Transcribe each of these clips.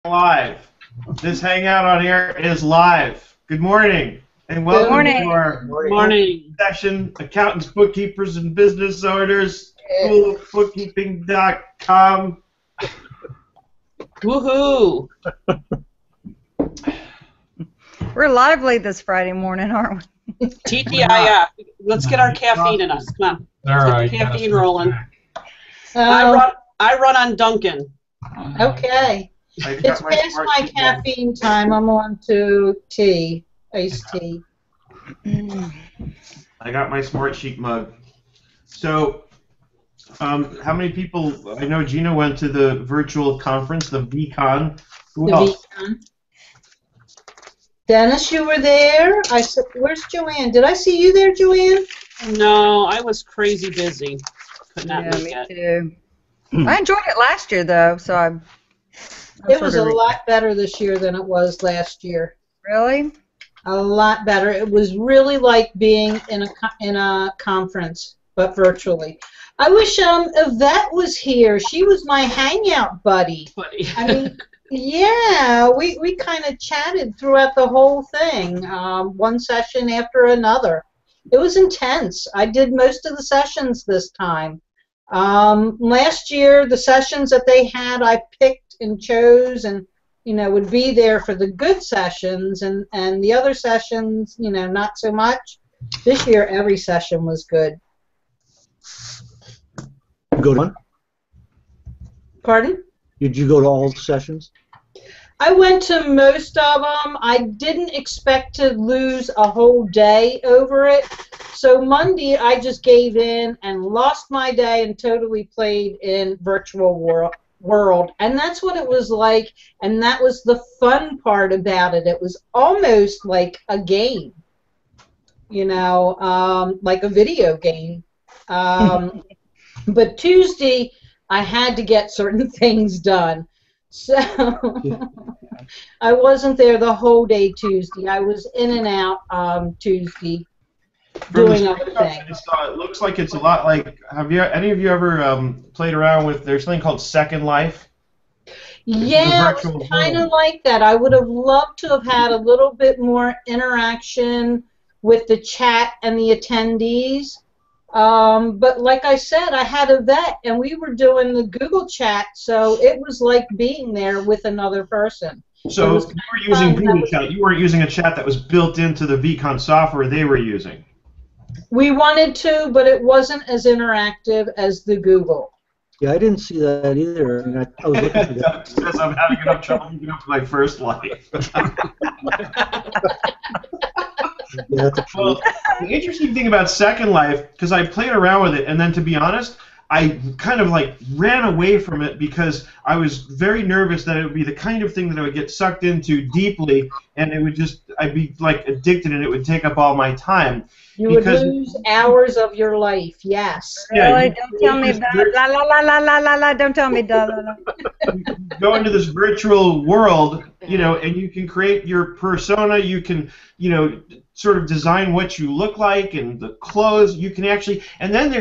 Live. This hangout on air is live. Good morning and welcome to our morning session, Accountants, Bookkeepers, and Business Owners, schoolofbookkeeping.com. Woohoo! We're lively this Friday morning, aren't we? TTIF. Let's get our caffeine in us. Come on. All Let's right. get the caffeine rolling. Oh, I run on Dunkin'. okay. It's past my caffeine time. I'm on to tea, iced tea. I got my Smart Sheet mug. So, how many people? I know Gina went to the virtual conference, the VCon. Who else? Dennis, you were there. I said, "Where's Joanne? Did I see you there, Joanne?" No, I was crazy busy. Could not Yeah, make me it. too. I enjoyed it last year, though, so I'm It was a lot better this year than it was last year. Really? A lot better. It was really like being in a conference, but virtually. I wish Yvette was here. She was my hangout buddy. I mean, yeah, we kind of chatted throughout the whole thing, one session after another. It was intense. I did most of the sessions this time. Last year, the sessions that they had, I picked and chose and, would be there for the good sessions, and the other sessions, not so much. This year, every session was good. Go to one? Pardon? Did you go to all the sessions? I went to most of them. I didn't expect to lose a whole day over it. So Monday, I just gave in and lost my day and totally played in virtual world. And that's what it was like, and that was the fun part about it. It was almost like a game, like a video game. But Tuesday, I had to get certain things done. So I wasn't there the whole day Tuesday. I was in and out Tuesday doing other things. It looks like it's a lot like, any of you ever played around with, there's something called Second Life? Yeah, it's kind of like that. I would have loved to have had a little bit more interaction with the chat and the attendees. But like I said, I had Yvette, and we were doing the Google chat, so it was like being there with another person. So you were using Google Chat. You weren't using a chat that was built into the VCon software they were using. We wanted to, but it wasn't as interactive as the Google. Yeah, I didn't see that either. I mean, I was looking for that. Because I'm having enough trouble keeping up with my first life. Yeah, that's a Well, the interesting thing about Second Life, because I played around with it, and then to be honest, I kind of like ran away from it because I was very nervous that it would be the kind of thing that I would get sucked into deeply, and it would just, I'd be like addicted, and it would take up all my time. You would lose hours of your life, yes. Yeah, Really? Don't tell me la la la la la la la. Don't tell me da la la. Go into this virtual world, and you can create your persona. You can, sort of design what you look like and the clothes. You can actually, and then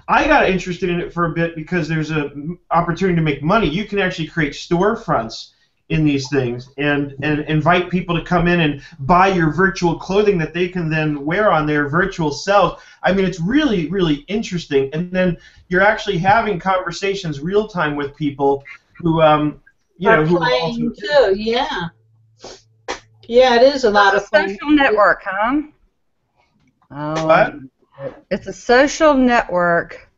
I got interested in it for a bit because there's an opportunity to make money. You can actually create storefronts in these things and invite people to come in and buy your virtual clothing that they can then wear on their virtual selves. I mean, it's really, really interesting. And then you're actually having conversations real time with people who, are playing too. Yeah. Yeah, it is a lot of fun. Social network, huh? Oh, What? It's a social network.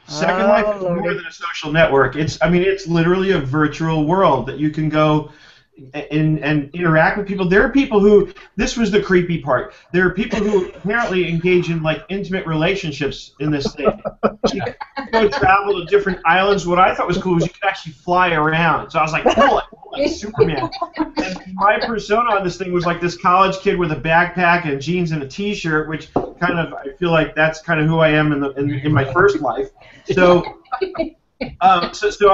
Second Life is more than a social network. It's literally a virtual world that you can go and interact with people. There are people who, this was the creepy part, there are people who apparently engage in like intimate relationships in this thing. You can go travel to different islands. What I thought was cool was you could actually fly around. So I was like, cool, like Superman. And my persona on this thing was like this college kid with a backpack and jeans and a t-shirt, which kind of, I feel like that's kind of who I am in my first life. So so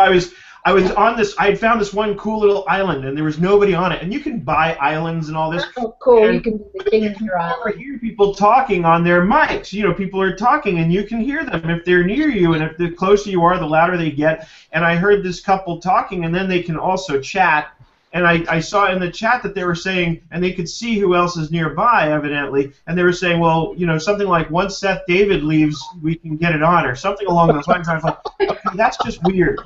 I was on this. I had found this one cool little island, and there was nobody on it. And you can buy islands and all this. Oh, cool! And you can be the king of your you island. hear people talking on their mics. You know, people are talking, and you can hear them if they're near you. And if the closer you are, the louder they get. And I heard this couple talking, and then they can also chat. And I saw in the chat that they were saying, and they could see who else is nearby, evidently, and they were saying, well, you know, something like, once Seth David leaves, we can get it on, or something along those lines. I was like, okay, that's just weird.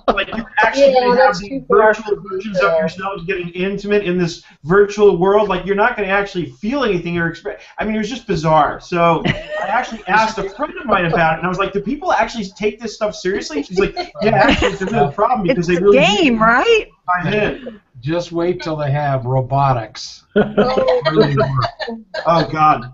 Like, you're actually going to have these virtual versions of yourselves getting intimate in this virtual world. Like, you're not going to actually feel anything or expect. I mean, it was just bizarre. So I actually asked a friend of mine about it, and I was like, do people actually take this stuff seriously? She's like, yeah, actually, it's a real problem because It's they really a game, right? dive in. Just wait till they have robotics. Really work. Oh, God.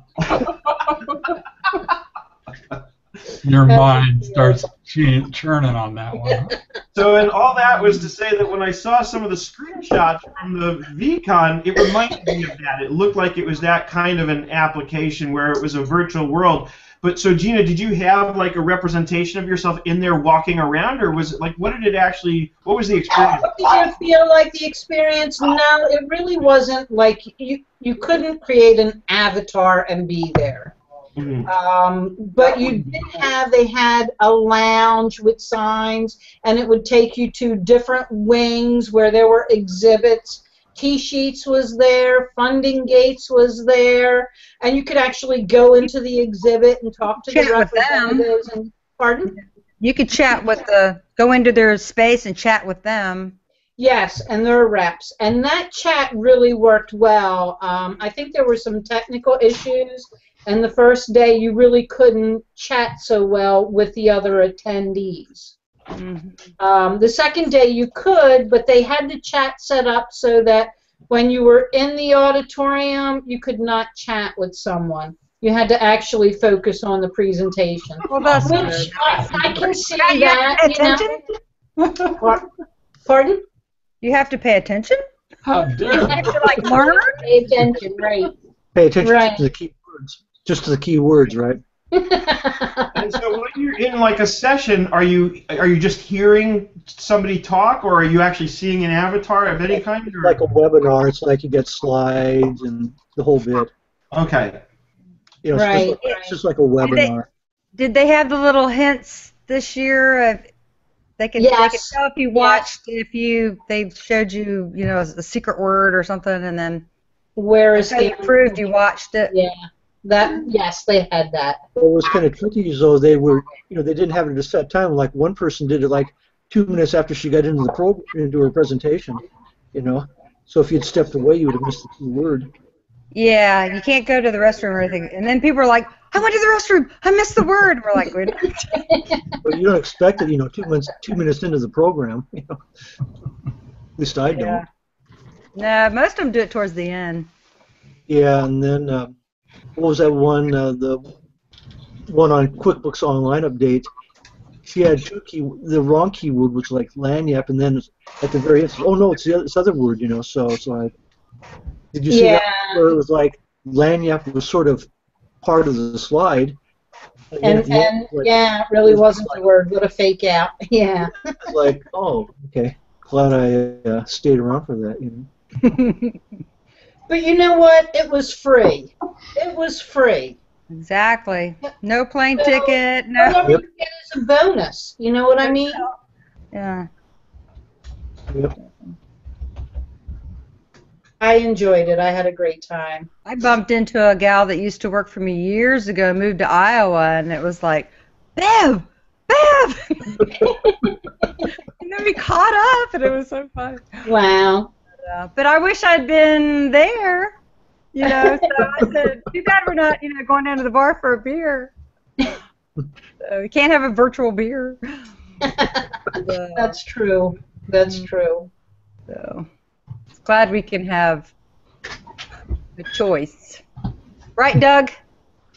Your mind starts churning on that one. So, and all that was to say that when I saw some of the screenshots from the VCon, it reminded me of that. It looked like it was that kind of an application where it was a virtual world. But so, Gina, did you have like a representation of yourself in there walking around, or was it like, what did it actually? What was the experience? Did you feel like the experience? No, it really wasn't like you couldn't create an avatar and be there. But you did have, they had a lounge with signs, and it would take you to different wings where there were exhibits. Key Sheets was there, Funding Gates was there, and you could actually go into the exhibit and talk to the Chat with them. representatives. And, pardon? You could chat with go into their space and chat with them. Yes, and there are reps, and that chat really worked well. I think there were some technical issues, and the first day you really couldn't chat so well with the other attendees. The second day you could, but they had the chat set up so that when you were in the auditorium, you could not chat with someone. You had to actually focus on the presentation. Well, that's Which good. I can see You have to pay that. attention. Pardon? You have to pay attention. How You dare have to like learn. Pay attention, right? Pay attention Right. to the key words, just to the key words, right? And so when you're in like a session, are you just hearing somebody talk, or are you actually seeing an avatar of any kind? Or? Like a webinar, it's like you get slides and the whole bit. Okay. You know, Right. it's just like a webinar. Did they have the little hints this year? They could Yes. tell if you watched, they showed you, you know, a secret word or something, and then Where is they proved you watched it. Yeah. Yes, they had that. What was kind of tricky is though they were, you know, they didn't have it at a set time. Like one person did it like 2 minutes after she got into into her presentation, you know. So if you'd stepped away, you would have missed the key word. Yeah, you can't go to the restroom or anything. And then people are like, I went to the restroom. I missed the word. And we're like, wait. But you don't expect it, you know, 2 minutes into the program, you know. At least I don't. Yeah. No, most of them do it towards the end. Yeah, and then what was that one? The one on QuickBooks Online update. She had the wrong keyword, which was like lanyap, and then at the very end, oh no, it's this other word, you know. So did you see that where it was like lanyap was sort of part of the slide? And yeah, it really wasn't the word. What a fake out. Yeah. Like, oh, okay. Glad I stayed around for that, you know. But you know what? It was free. It was free. Exactly. No plane ticket. Whatever No. you get is a bonus. You know what I mean? Yeah. Yep. I enjoyed it. I had a great time. I bumped into a gal that used to work for me years ago, moved to Iowa, and it was like, Bev! Bev! And then we caught up, and it was so funny. Wow. But I wish I'd been there, you know. So I said, too bad we're not, you know, going down to the bar for a beer. So we can't have a virtual beer. That's true. That's true. So glad we can have a choice. Right, Doug?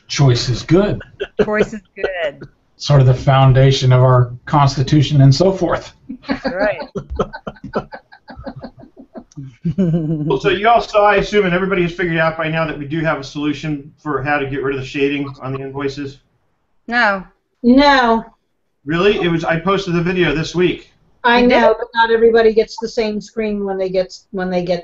Choice is good. Choice is good. Sort of the foundation of our Constitution and so forth. That's right. Well, so you all saw, I assume, and everybody has figured out by now that we do have a solution for how to get rid of the shading on the invoices. No. No. Really? I posted the video this week. I You did know, it? but not everybody gets the same screen when they get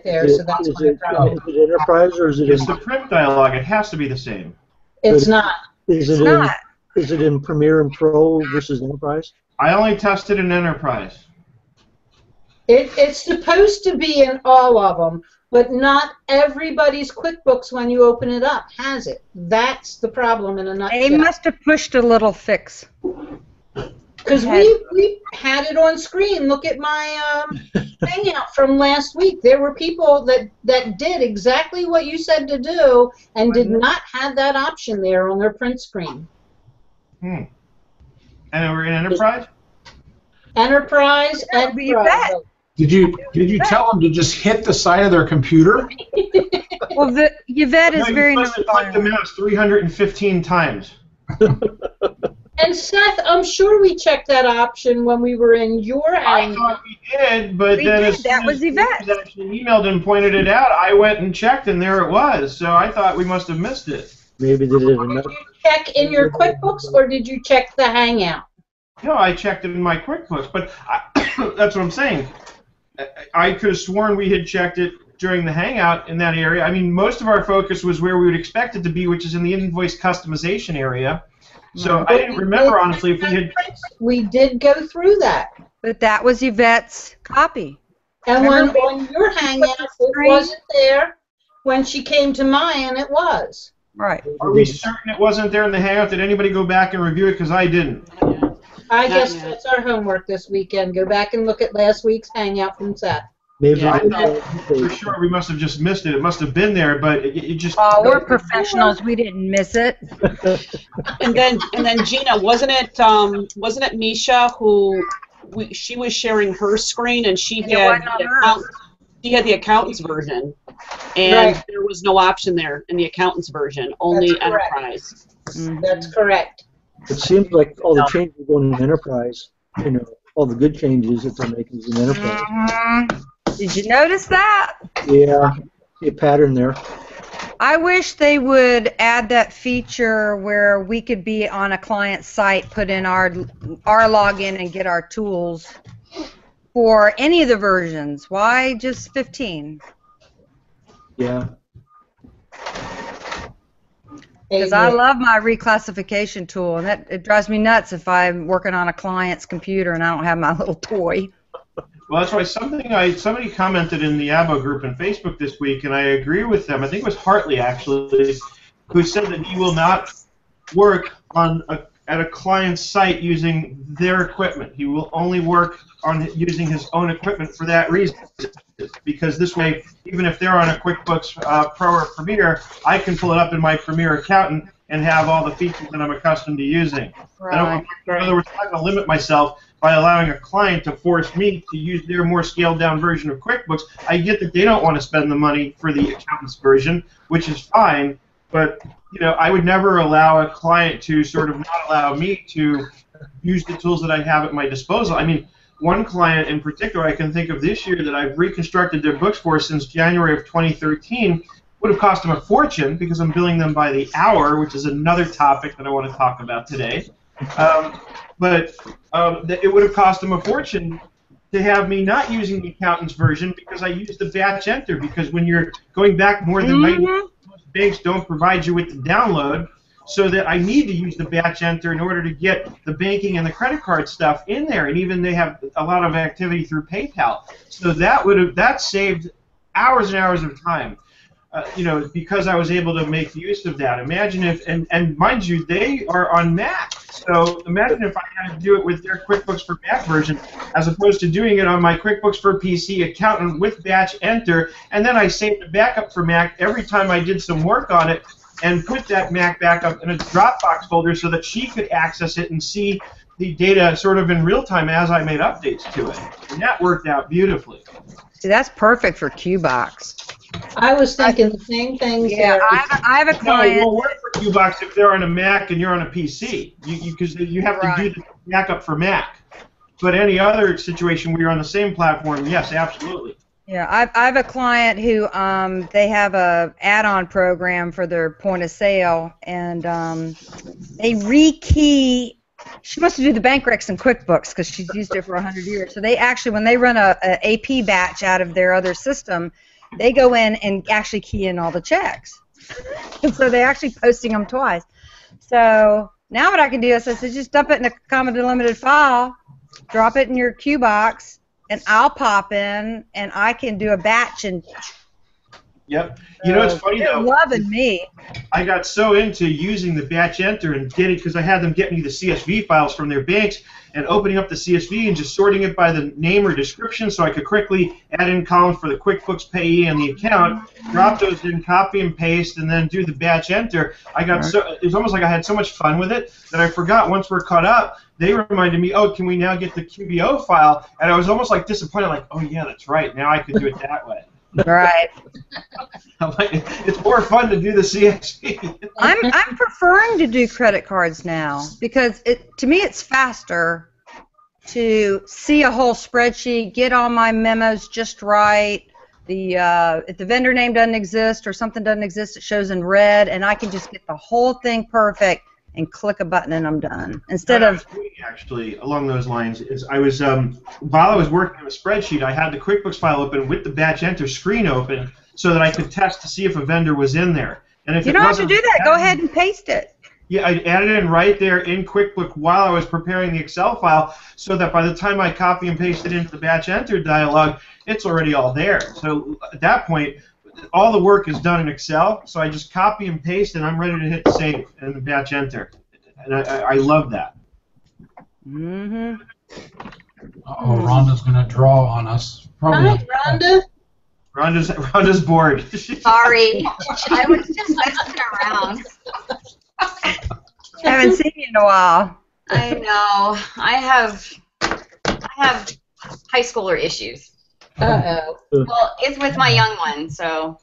there, so that's my problem. Is it enterprise or is it It's in, the print dialogue. It has to be the same. It's not. is It's it in not. is it in Premiere and Pro versus enterprise? I only tested in Enterprise. It's supposed to be in all of them, but not everybody's QuickBooks when you open it up has it. That's the problem in a They nutshell. must have pushed a little fix. Because we had it on screen. Look at my hangout from last week. There were people that did exactly what you said to do and did not have that option there on their print screen. And we're in Enterprise? Enterprise That would be and that. Pro. Did you tell them to just hit the side of their computer? Well, Yvette is No, very you're supposed to click the mouse 315 times. And Seth, I'm sure we checked that option when we were in your I hangout. thought we did, but We then did. as That soon was as Yvette. Steve actually emailed and pointed it out, I went and checked, and there it was. So I thought we must have missed it. Maybe they did Did enough. you check in your QuickBooks or did you check the hangout? No, I checked it in my QuickBooks, but that's what I'm saying. I could have sworn we had checked it during the Hangout in that area. I mean, most of our focus was where we would expect it to be, which is in the invoice customization area. So I didn't remember, honestly, if we had... We did go through that. But that was Yvette's copy. And when Remember on your hangout it screen? wasn't there, when she came to mine it was. Right. Are we certain it wasn't there in the Hangout? Did anybody go back and review it? Because I didn't. I Not guess yet. that's our homework this weekend. Go back and look at last week's hangout from Seth. Maybe Yeah, they For sure, we must have just missed it. It must have been there, but it just... Oh, we're professionals. We didn't miss it. And then Gina, wasn't it Misha who she was sharing her screen and she And it had wasn't on the accountant's version, and Right. there was no option there in the accountant's version, only That's correct. Enterprise. That's correct. It seems like all the changes are going in enterprise. You know, all the good changes that they're making is in enterprise. Mhm. Did you notice that? Yeah, see a pattern there. I wish they would add that feature where we could be on a client site, put in our login and get our tools for any of the versions. Why just 15? Yeah. Because I love my reclassification tool, and it drives me nuts if I'm working on a client's computer and I don't have my little toy. Well, that's why somebody commented in the ABO group on Facebook this week, and I agree with them. I think it was Hartley, actually, who said that he will not work at a client's site using their equipment. He will only work on using his own equipment for that reason, because this way, even if they're on a QuickBooks Pro or Premiere, I can pull it up in my Premiere Accountant and have all the features that I'm accustomed to using. Right. In other words, I'm not going to limit myself by allowing a client to force me to use their more scaled-down version of QuickBooks. I get that they don't want to spend the money for the accountant's version, which is fine, but I would never allow a client to sort of not allow me to use the tools that I have at my disposal. I mean, one client in particular I can think of this year that I've reconstructed their books for since January of 2013 would have cost them a fortune because I'm billing them by the hour, which is another topic that I want to talk about today. But it would have cost them a fortune to have me not using the accountant's version because I use the batch enter, because when you're going back more than 90, most banks don't provide you with the download, so that I need to use the batch enter in order to get the banking and the credit card stuff in there, and even they have a lot of activity through PayPal. So that saved hours and hours of time. Because I was able to make use of that. Imagine if, and mind you, they are on Mac. So imagine if I had to do it with their QuickBooks for Mac version, as opposed to doing it on my QuickBooks for PC accountant with batch enter, and then I saved a backup for Mac every time I did some work on it, and put that Mac backup in a Dropbox folder so that she could access it and see the data sort of in real time as I made updates to it. And that worked out beautifully. See, that's perfect for QBox. I was thinking the same things Yeah, there. I have a No, it client. won't work for QBox if they're on a Mac and you're on a PC, because you have to do the backup for Mac. But any other situation where you're on the same platform, yes, absolutely. Yeah, I have a client who they have a add-on program for their point of sale, and they rekey she wants to do the bank recs in QuickBooks because she's used it for 100 years. So they actually, when they run a AP batch out of their other system, they go in and actually key in all the checks. And so they're actually posting them twice. So now what I can do is I said, just dump it in a comma delimited file, drop it in your Q box, and I'll pop in, and I can do a batch. And yep. You know, it's funny they're though. loving me. I got so into using the batch enter and getting, because I had them get me the CSV files from their banks and opening up the CSV and just sorting it by the name or description so I could quickly add in columns for the QuickBooks payee and the account, drop those in, copy and paste, and then do the batch enter. I got it was almost like I had so much fun with it that I forgot once we're caught up, they reminded me, oh, can we now get the QBO file? And I was almost like disappointed, like, oh yeah, that's right, now I can do it that way. Right. I'm like, it's more fun to do the CSV. I'm preferring to do credit cards now because to me it's faster to see a whole spreadsheet, get all my memos just right. If the vendor name doesn't exist or something doesn't exist, it shows in red, and I can just get the whole thing perfect and click a button and I'm done. Instead of actually along those lines is I was while I was working on a spreadsheet, I had the QuickBooks file open with the batch enter screen open so that I could test to see if a vendor was in there. And if you don't have to do that, go ahead and paste it. Yeah, I added it in right there in QuickBooks while I was preparing the Excel file so that by the time I copy and paste it into the batch enter dialog, it's already all there. So at that point, all the work is done in Excel, so I just copy and paste and I'm ready to hit save and the batch enter. And I love that. Mm-hmm. Oh, Rhonda's going to draw on us. Probably. Hi, Rhonda. Rhonda's bored. Sorry, I was just messing around. Haven't seen you in a while. I know. I have high schooler issues. Uh-oh. Well, it's with my young one, so.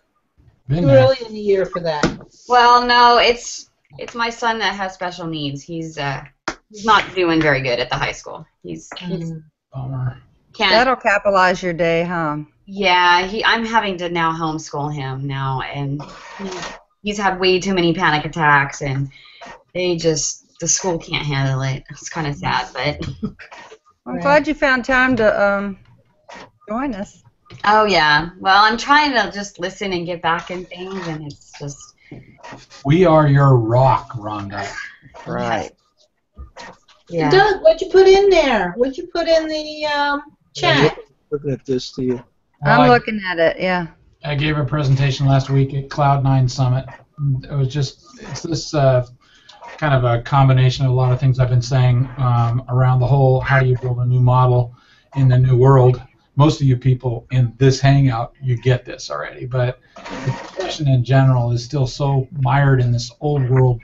Been Too there. early in the year for that. Well, no, it's my son that has special needs. He's not doing very good at the high school. He's Bummer. can't. That'll capitalize your day, huh? Yeah, I'm having to now homeschool him now, and he's had way too many panic attacks, and the school can't handle it. It's kind of sad, but. I'm glad you found time to join us. Oh yeah. Well, I'm trying to just listen and get back in things, and it's just. We are your rock, Rhonda. Right. Yeah. Doug, what'd you put in there? What'd you put in the chat? Looking at this, the Well, I'm looking at it, yeah. I gave a presentation last week at Cloud9 Summit. It was it's this kind of a combination of a lot of things I've been saying around the whole how do you build a new model in the new world. Most of you people in this hangout, you get this already, but the profession in general is still so mired in this old world,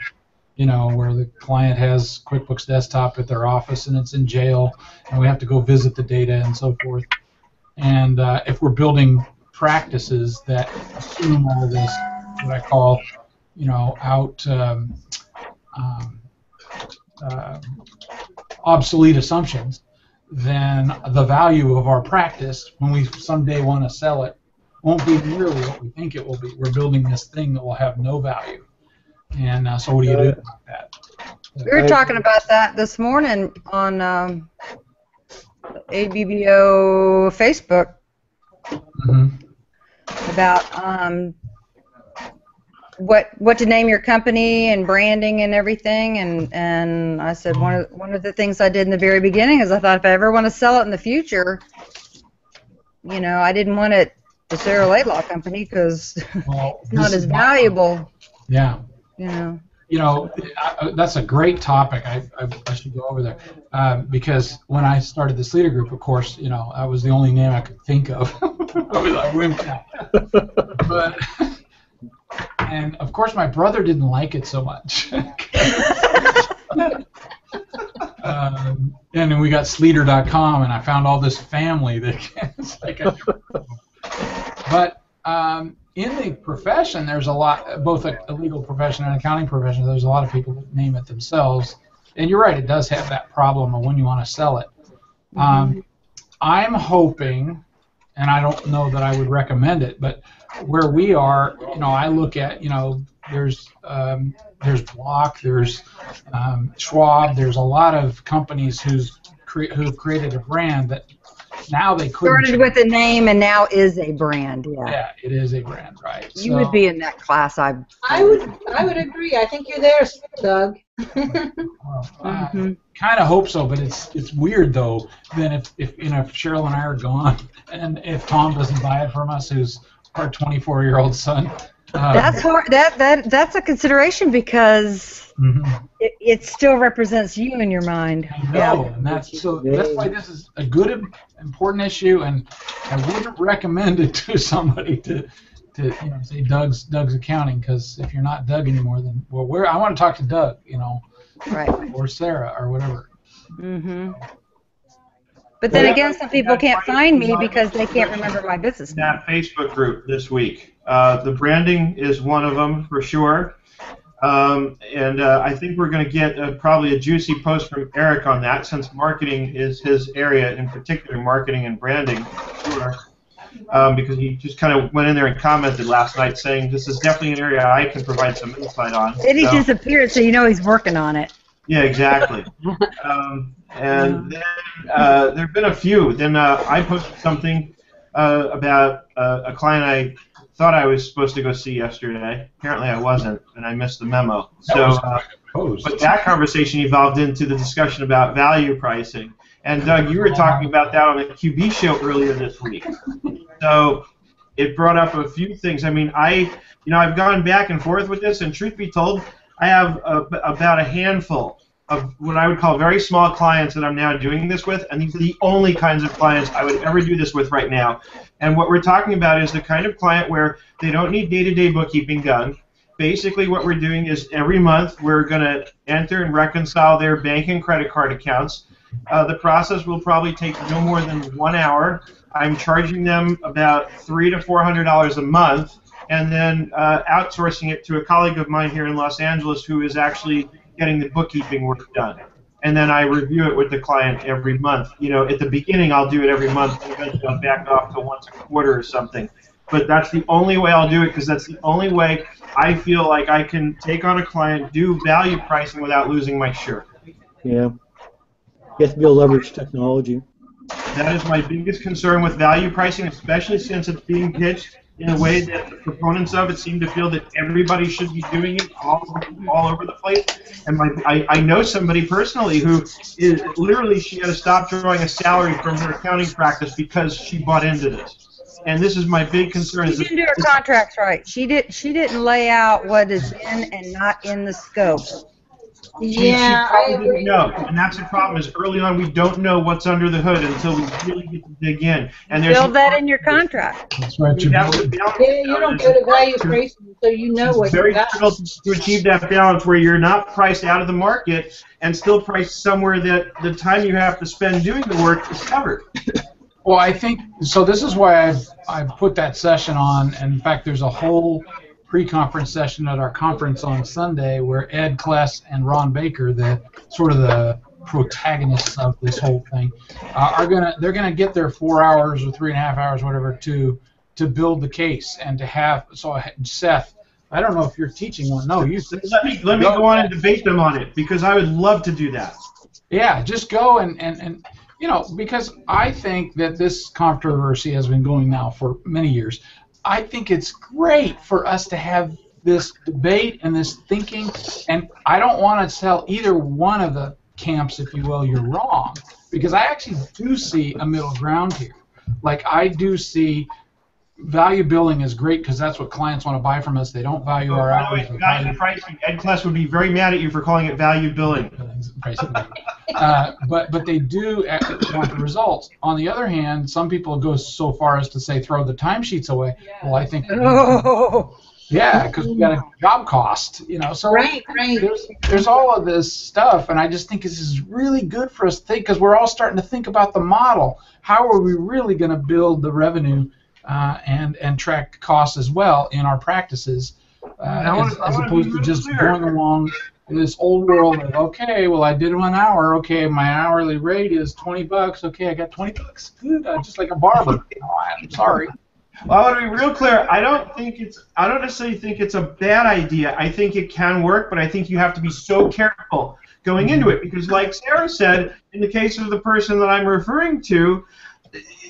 you know, where the client has QuickBooks Desktop at their office and it's in jail, and we have to go visit the data and so forth. And if we're building practices that assume all this, what I call, you know, obsolete assumptions, then the value of our practice, when we someday want to sell it, won't be nearly what we think it will be. We're building this thing that will have no value. And so what do you do about that? We were talking about that this morning on ABBO Facebook about what to name your company and branding and everything, and I said one of the things I did in the very beginning is I thought if I ever want to sell it in the future, you know, I didn't want it the Sarah Laidlaw Company because it's not as valuable. Yeah. You know. You know, that's a great topic. I should go over there because when I started this leader group, of course, you know, that was the only name I could think of. I was like, wimped out. And of course, my brother didn't like it so much. And then we got Sleater.com, and I found all this family that it's like but in the profession, there's a lot, both a legal profession and accounting profession, there's a lot of people that name it themselves. And you're right, it does have that problem of when you want to sell it. I'm hoping, and I don't know that I would recommend it, but where we are, you know, I look at, you know, Block, there's Schwab, there's a lot of companies who've created a brand that now they couldn't. Started with a name and now is a brand. Yeah. Yeah, it is a brand, right? You would be in that class. I would agree. I think you're there, Doug. Well, I kind of hope so, but it's weird though. Then if Cheryl and I are gone, and if Tom doesn't buy it from us, who's our 24-year-old son. That's hard. That's a consideration because it still represents you in your mind. I know, and that's why this is a good, important issue, and I wouldn't recommend it to somebody to say Doug's accounting, because if you're not Doug anymore, then I want to talk to Doug, right, or Sarah or whatever. But then again, some people can't find me because they can't remember my business name. That Facebook group this week. The branding is one of them for sure. And I think we're going to get probably a juicy post from Eric on that, since marketing is his area, in particular marketing and branding. Sure. Because he just kind of went in there and commented last night saying this is definitely an area I can provide some insight on. Then he disappeared, so he's working on it. Yeah, exactly. And then there have been a few. Then I posted something about a client I thought I was supposed to go see yesterday. Apparently I wasn't, and I missed the memo. But that conversation evolved into the discussion about value pricing. And Doug, you were talking about that on the QB show earlier this week. So it brought up a few things. I mean, I've gone back and forth with this, and truth be told, I have about a handful of what I would call very small clients that I'm now doing this with, and these are the only kinds of clients I would ever do this with right now. And what we're talking about is the kind of client where they don't need day-to-day bookkeeping done. Basically what we're doing is every month we're going to enter and reconcile their bank and credit card accounts. The process will probably take no more than 1 hour. I'm charging them about $300 to $400 a month, and then outsourcing it to a colleague of mine here in Los Angeles who is actually getting the bookkeeping work done. And then I review it with the client every month. At the beginning I'll do it every month, and eventually I'll back off to once a quarter or something. But that's the only way I'll do it, because that's the only way I feel like I can take on a client, do value pricing without losing my shirt. Yeah. You have to be able to leverage technology. That is my biggest concern with value pricing, especially since it's being pitched in a way that the proponents of it seem to feel that everybody should be doing it all over the place. And I know somebody personally who is literally, she had to stop drawing a salary from her accounting practice because she bought into this. And this is my big concern. She didn't do her contracts right. She didn't lay out what is in and not in the scope. She probably didn't know, and that's the problem. Is early on we don't know what's under the hood until we really get to dig in. And there's build that in your contract. That's right. You don't go to value pricing, so you know what you got. It's very difficult to achieve that balance where you're not priced out of the market and still priced somewhere that the time you have to spend doing the work is covered. Well, I think so. This is why I've put that session on. And in fact, there's a whole pre-conference session at our conference on Sunday where Ed Kless and Ron Baker, the protagonists of this whole thing, they're gonna get their 4 hours or 3.5 hours, whatever, to build the case and to have. So Seth, I don't know if you're teaching one. No, you. Let me go on and debate them on it, because I would love to do that. Yeah, just go and because I think that this controversy has been going now for many years. I think it's great for us to have this debate and this thinking, and I don't want to tell either one of the camps, if you will, you're wrong, because I actually do see a middle ground here. Like, I do see value billing is great because that's what clients want to buy from us. They don't value our hours. Value pricing. Ed Kless would be very mad at you for calling it value billing. But they do want the results. On the other hand, some people go so far as to say throw the timesheets away. Well, I think yeah, because we got a job cost, So right. There's all of this stuff, and I just think this is really good for us to think, because we're all starting to think about the model. How are we really going to build the revenue and track costs as well in our practices, as opposed to just going along in this old world of, okay, well, I did 1 hour, okay, my hourly rate is $20, okay, I got $20, good, just like a barber. I'm sorry. Well, I want to be real clear. I don't necessarily think it's a bad idea. I think it can work, but I think you have to be so careful going into it because, like Sarah said, in the case of the person that I'm referring to,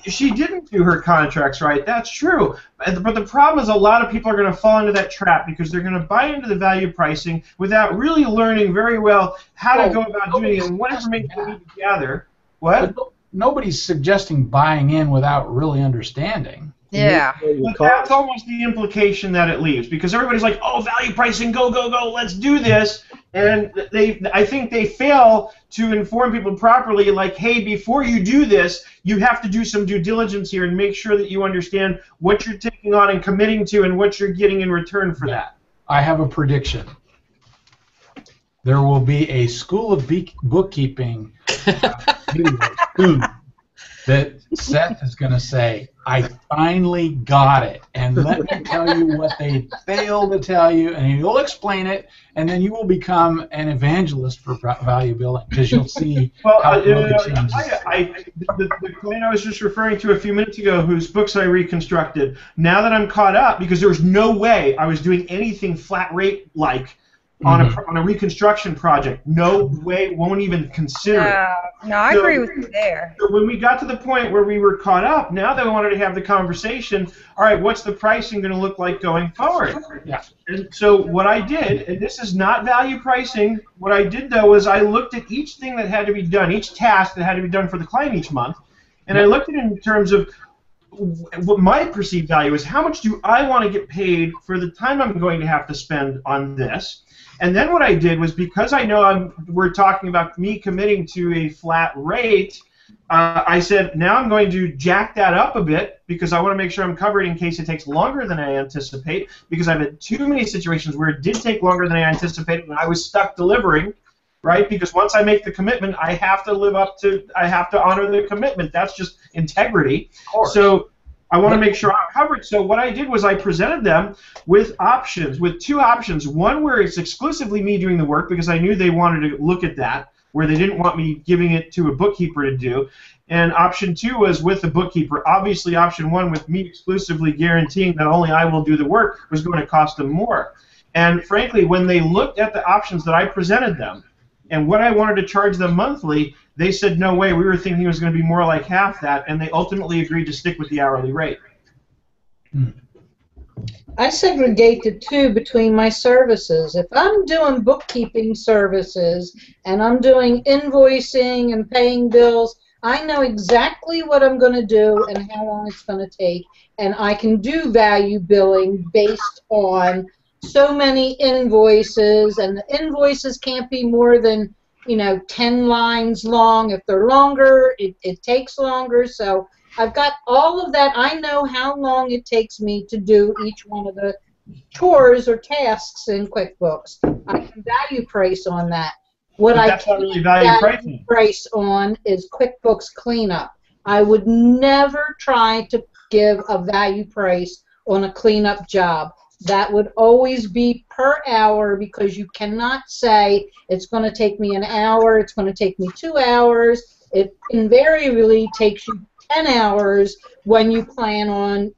she didn't do her contracts right. That's true. But the problem is a lot of people are going to fall into that trap because they're going to buy into the value pricing without really learning very well how to go about doing it and what information they need to gather. What? But nobody's suggesting buying in without really understanding. Yeah. But that's almost the implication that it leaves because everybody's like, oh, value pricing, go, go, go, let's do this. And I think they fail to inform people properly, like, hey, before you do this, you have to do some due diligence here and make sure that you understand what you're taking on and committing to and what you're getting in return for that. I have a prediction. There will be a School of Bookkeeping video soon that Seth is going to say, I finally got it, and let me tell you what they failed to tell you, and he'll explain it, and then you will become an evangelist for value billing, because you'll see how it really changes. The client I was just referring to a few minutes ago, whose books I reconstructed, now that I'm caught up, because there was no way I was doing anything flat rate-like on a reconstruction project. No way, won't even consider it. No, I agree with you there. So when we got to the point where we were caught up, now they wanted to have the conversation, all right, what's the pricing going to look like going forward? Yeah. And so what I did, and this is not value pricing, what I did though was I looked at each thing that had to be done, each task that had to be done for the client each month, and I looked at it in terms of what my perceived value is. How much do I want to get paid for the time I'm going to have to spend on this? And then what I did was, because I know we're talking about me committing to a flat rate, I said, now I'm going to jack that up a bit because I want to make sure I'm covered in case it takes longer than I anticipate, because I've had too many situations where it did take longer than I anticipated and I was stuck delivering, right? Because once I make the commitment, I have to honor the commitment. That's just integrity. So I want to make sure I'm covered. So what I did was I presented them with options, with two options. One where it's exclusively me doing the work because I knew they wanted to look at that, where they didn't want me giving it to a bookkeeper to do. And option two was with the bookkeeper. Obviously, option one with me exclusively guaranteeing that only I will do the work was going to cost them more. And frankly, when they looked at the options that I presented them and what I wanted to charge them monthly, they said, no way, we were thinking it was going to be more like half that, and they ultimately agreed to stick with the hourly rate. I segregate the two between my services. If I'm doing bookkeeping services and I'm doing invoicing and paying bills, I know exactly what I'm going to do and how long it's going to take, and I can do value billing based on so many invoices, and the invoices can't be more than 10 lines long. If they're longer, it takes longer. So I've got all of that. I know how long it takes me to do each one of the chores or tasks in QuickBooks. I can value price on that. What I can't really value price on is QuickBooks cleanup. I would never try to give a value price on a cleanup job. That would always be per hour, because you cannot say it's going to take me an hour, it's going to take me 2 hours. It invariably takes you 10 hours when you plan on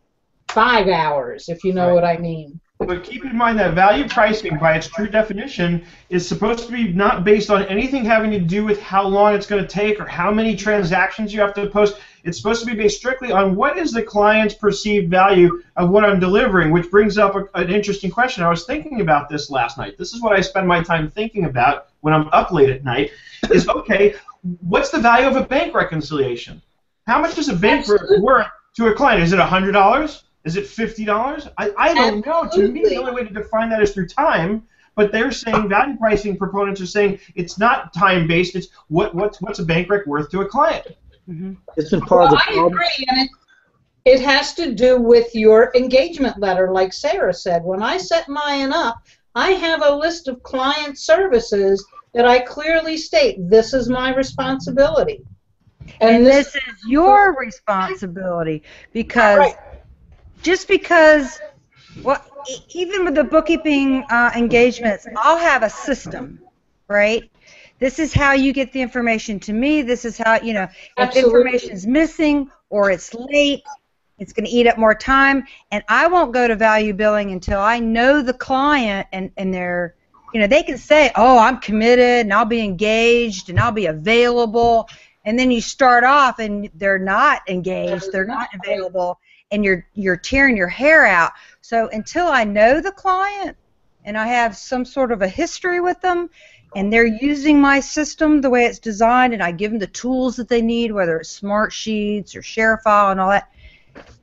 5 hours, if you know what I mean. But keep in mind that value pricing, by its true definition, is supposed to be not based on anything having to do with how long it's going to take or how many transactions you have to post. It's supposed to be based strictly on what is the client's perceived value of what I'm delivering, which brings up an interesting question. I was thinking about this last night. This is what I spend my time thinking about when I'm up late at night, is, okay, what's the value of a bank reconciliation? How much does a bank worth to a client? Is it $100? Is it $50? I don't know. To me, the only way to define that is through time. But they're saying, value pricing proponents are saying, it's not time-based. It's what's a bank rec worth to a client. Isn't part of the problem? I agree, and it has to do with your engagement letter, like Sarah said. When I set mine up, I have a list of client services that I clearly state, this is my responsibility. And this is your responsibility, because just because, well, even with the bookkeeping engagements, I'll have a system, right? This is how you get the information to me. This is how, if information is missing or it's late, It's going to eat up more time, and I won't go to value billing until I know the client and they're, they can say, oh, I'm committed and I'll be engaged and I'll be available, and then you start off and they're not engaged, they're not available, and you're tearing your hair out. So until I know the client and I have some sort of a history with them, and they're using my system the way it's designed, and I give them the tools that they need, whether it's Smart Sheets or ShareFile and all that,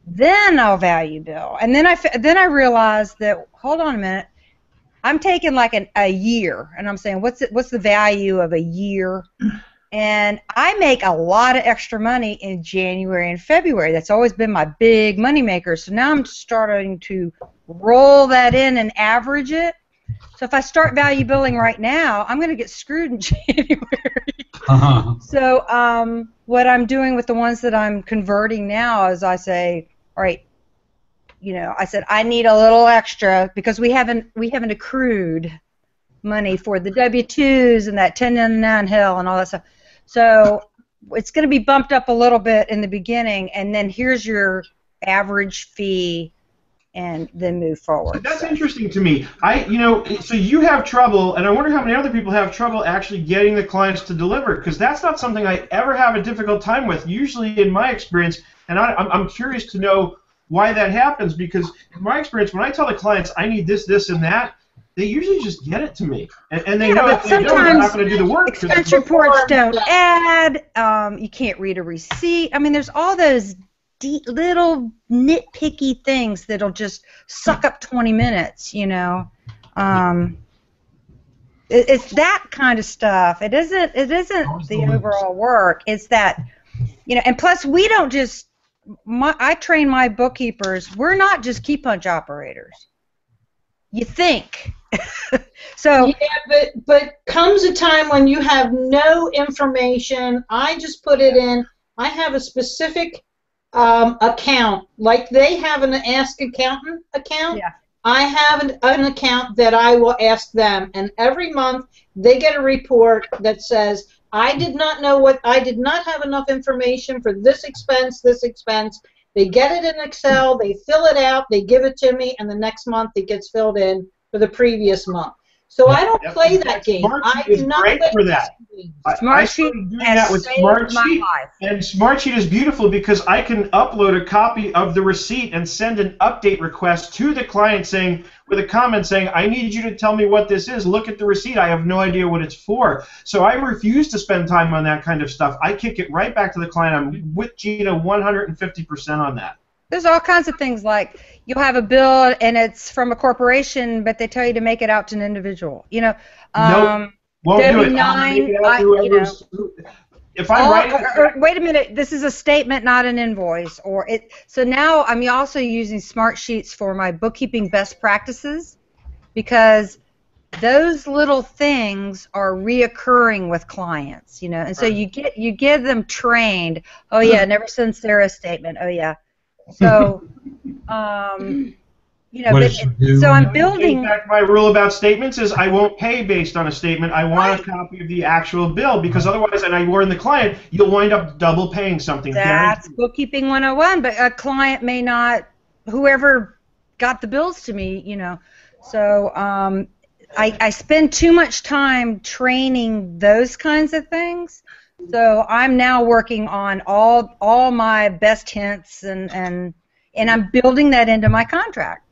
then I'll value bill. And then I realized that, hold on a minute, I'm taking like a year, and I'm saying, what's the value of a year? And I make a lot of extra money in January and February. That's always been my big money maker. So now I'm starting to roll that in and average it. So if I start value billing right now, I'm going to get screwed in January. So what I'm doing with the ones that I'm converting now is I say, all right, I said I need a little extra because we haven't accrued money for the W-2s and that 1099 hell and all that stuff. So it's going to be bumped up a little bit in the beginning, and then here's your average fee, and then move forward. That's interesting to me. So you have trouble, and I wonder how many other people have trouble actually getting the clients to deliver, because that's not something I ever have a difficult time with. Usually, in my experience, and I'm curious to know why that happens, because in my experience, when I tell the clients I need this, this, and that, they usually just get it to me, and they know if they don't, they're not going to do the work. Expense reports don't add. You can't read a receipt. I mean, there's all those little nitpicky things that'll just suck up 20 minutes. It's that kind of stuff. It isn't the overall work. It's that, and plus we don't just. I train my bookkeepers. We're not just key punch operators. You think. So yeah, but comes a time when you have no information. I just put it in. I have a specific account, like they have an Ask Accountant account. Yeah. I have an account that I will ask them, and every month they get a report that says, I did not have enough information for this expense, this expense. They get it in Excel, they fill it out, they give it to me, and the next month it gets filled in for the previous month. So I don't play that game. I do not play that game. Smartsheet has saved my life. And Smartsheet is beautiful because I can upload a copy of the receipt and send an update request to the client with a comment saying, I need you to tell me what this is. Look at the receipt. I have no idea what it's for. So I refuse to spend time on that kind of stuff. I kick it right back to the client. I'm with Gina 150% on that. There's all kinds of things like you'll have a bill and it's from a corporation, but they tell you to make it out to an individual. Nope, won't do it. If I'm writing, wait a minute, this is a statement, not an invoice, So now I'm also using Smart Sheets for my bookkeeping best practices, because those little things are reoccurring with clients, and so you get them trained. Oh yeah, never send Sarah a statement. Oh yeah. So, so I'm building. In fact, my rule about statements is I won't pay based on a statement. I want a copy of the actual bill, because otherwise, and I warn the client, you'll wind up double paying something. That's bookkeeping 101, but a client may not, whoever got the bills to me, So I spend too much time training those kinds of things. So I'm now working on all my best hints, and I'm building that into my contract.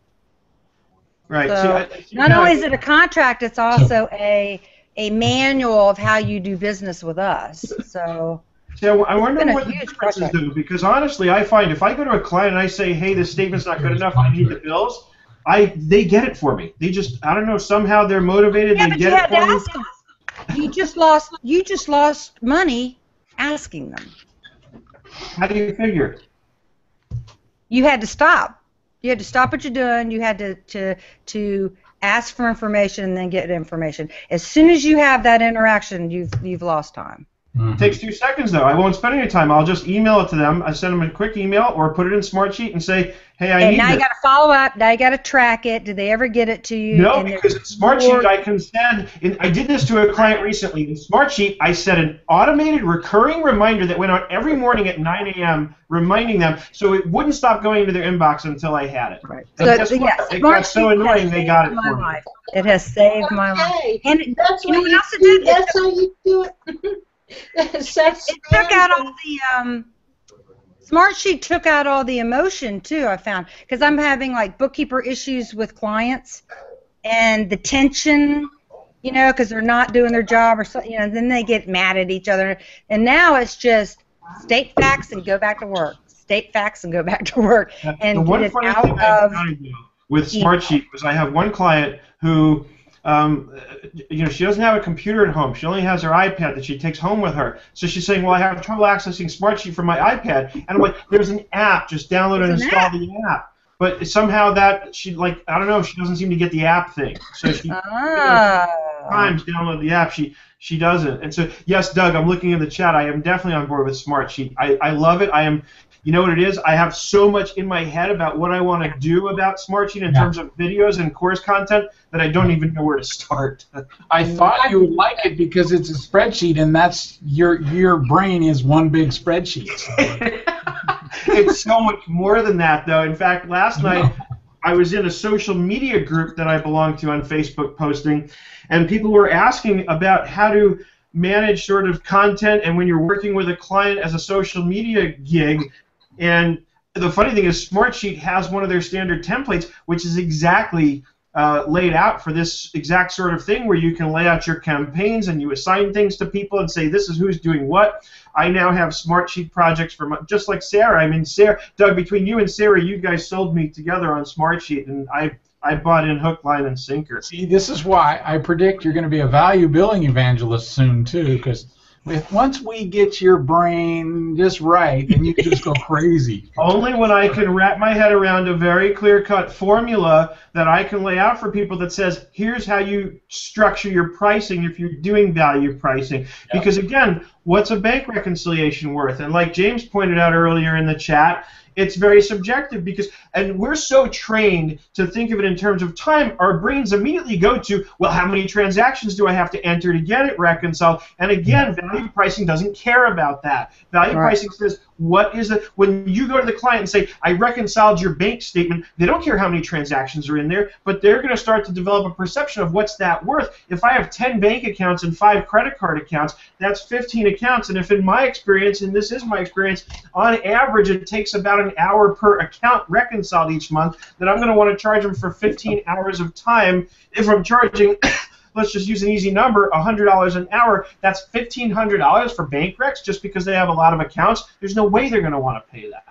Right. So not only is it a contract, it's also a manual of how you do business with us. So I wonder what the difference is, though, because honestly, I find if I go to a client and I say, hey, this statement's not good enough, I need the bills, they get it for me. They just, I don't know, somehow they're motivated. They get it for me. You just lost money asking them. How do you figure? You had to stop. You had to stop what you're doing. You had to ask for information and then get information. As soon as you have that interaction, you've lost time. Mm-hmm. Takes 2 seconds though. I won't spend any time. I'll just email it to them. I send them a quick email or put it in Smartsheet and say, hey, I And need now this. you got to follow up. Now you got to track it. Do they ever get it to you? No, And because in Smartsheet I can send. I did this to a client recently. In Smartsheet, I set an automated recurring reminder that went out every morning at 9 a.m. reminding them, so it wouldn't stop going into their inbox until I had it. Right. And guess what? It got so annoying they got it for me. It has saved my life. Okay. And That's you know what what else it do. did? That's how you do it. It took out all the Smartsheet took out all the emotion too. I found because I'm having like bookkeeper issues with clients and the tension, you know, because they're not doing their job or something. You know, then they get mad at each other. And now it's just state facts and go back to work. State facts and go back to work. And the one get it funny out thing I of found with Smartsheet was I have one client who. You know, she doesn't have a computer at home. She only has her iPad that she takes home with her. So she's saying, well, I have trouble accessing Smartsheet from my iPad. And I'm like, there's an app. Just download and install the app. But somehow that, she like, I don't know, she doesn't seem to get the app thing. So she times download the app. She doesn't. And so, yes, Doug, I'm looking in the chat. I am definitely on board with Smartsheet. I love it. I am. You know what it is? I have so much in my head about what I want to do about Smartsheet in terms of videos and course content that I don't even know where to start. I thought you would like it because it's a spreadsheet, and that's your brain is one big spreadsheet. It's so much more than that, though. In fact, last night I was in a social media group that I belong to on Facebook posting, and people were asking about how to manage sort of content and when you're working with a client as a social media gig. And the funny thing is Smartsheet has one of their standard templates, which is exactly laid out for this exact sort of thing where you can lay out your campaigns and you assign things to people and say this is who's doing what. I now have Smartsheet projects for just like Sarah. I mean, Sarah, Doug, between you and Sarah, you guys sold me together on Smartsheet, and I bought in hook, line, and sinker. See, this is why I predict you're going to be a value billing evangelist soon, too, because once we get your brain just right, then you can just go crazy. Only when I can wrap my head around a very clear-cut formula that I can lay out for people that says, here's how you structure your pricing if you're doing value pricing. Yep. Because, again, what's a bank reconciliation worth? And like James pointed out earlier in the chat, it's very subjective and we're so trained to think of it in terms of time, our brains immediately go to, well, how many transactions do I have to enter to get it reconciled? And again, value pricing doesn't care about that. Value pricing says, what is it? When you go to the client and say, I reconciled your bank statement, they don't care how many transactions are in there, but they're going to start to develop a perception of what's that worth. If I have 10 bank accounts and 5 credit card accounts, that's 15 accounts. And if in my experience, and this is my experience, on average it takes about an hour per account reconciled each month, then I'm going to want to charge them for 15 hours of time. If I'm charging, let's just use an easy number, $100 an hour, that's $1,500 for bank recs just because they have a lot of accounts. There's no way they're going to want to pay that.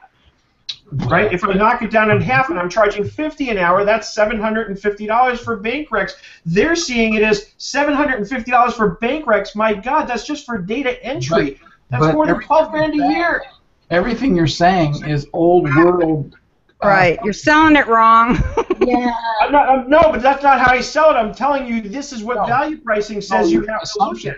Right? If I knock it down in half and I'm charging $50 an hour, that's $750 for bank recs. They're seeing it as $750 for bank recs. My God, that's just for data entry. That's more than $12 grand a year. Everything you're saying is old world. Right, you're selling it wrong. Yeah. No, but that's not how I sell it. I'm telling you, this is what value pricing says you have to look at.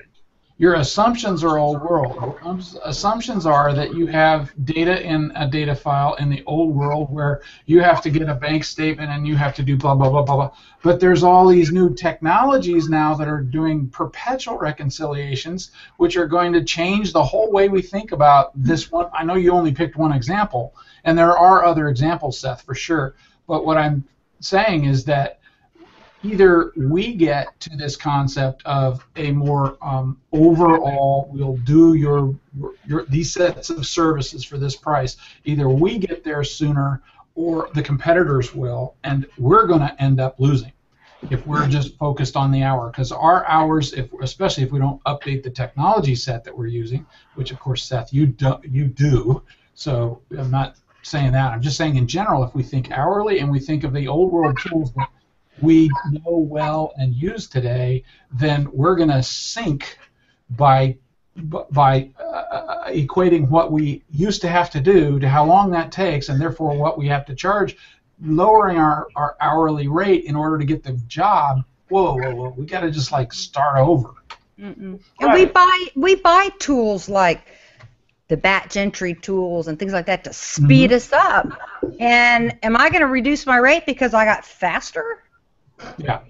Your assumptions are old world. Assumptions are that you have data in a data file in the old world where you have to get a bank statement and you have to do blah, blah, blah, blah, blah. But there's all these new technologies now that are doing perpetual reconciliations, which are going to change the whole way we think about this one. I know you only picked one example, and there are other examples, Seth, for sure. But what I'm saying is that either we get to this concept of a more overall, we'll do your these sets of services for this price. Either we get there sooner, or the competitors will, and we're going to end up losing if we're just focused on the hour. Because our hours, especially if we don't update the technology set that we're using, which of course, Seth, you do. So I'm not saying that. I'm just saying in general, if we think hourly and we think of the old world tools that we know well and use today, then we're going to sink by equating what we used to have to do to how long that takes, and therefore what we have to charge, lowering our hourly rate in order to get the job. Whoa, we got to just like start over. And Right. we buy tools like the batch entry tools and things like that to speed us up. And am I going to reduce my rate because I got faster? Yeah.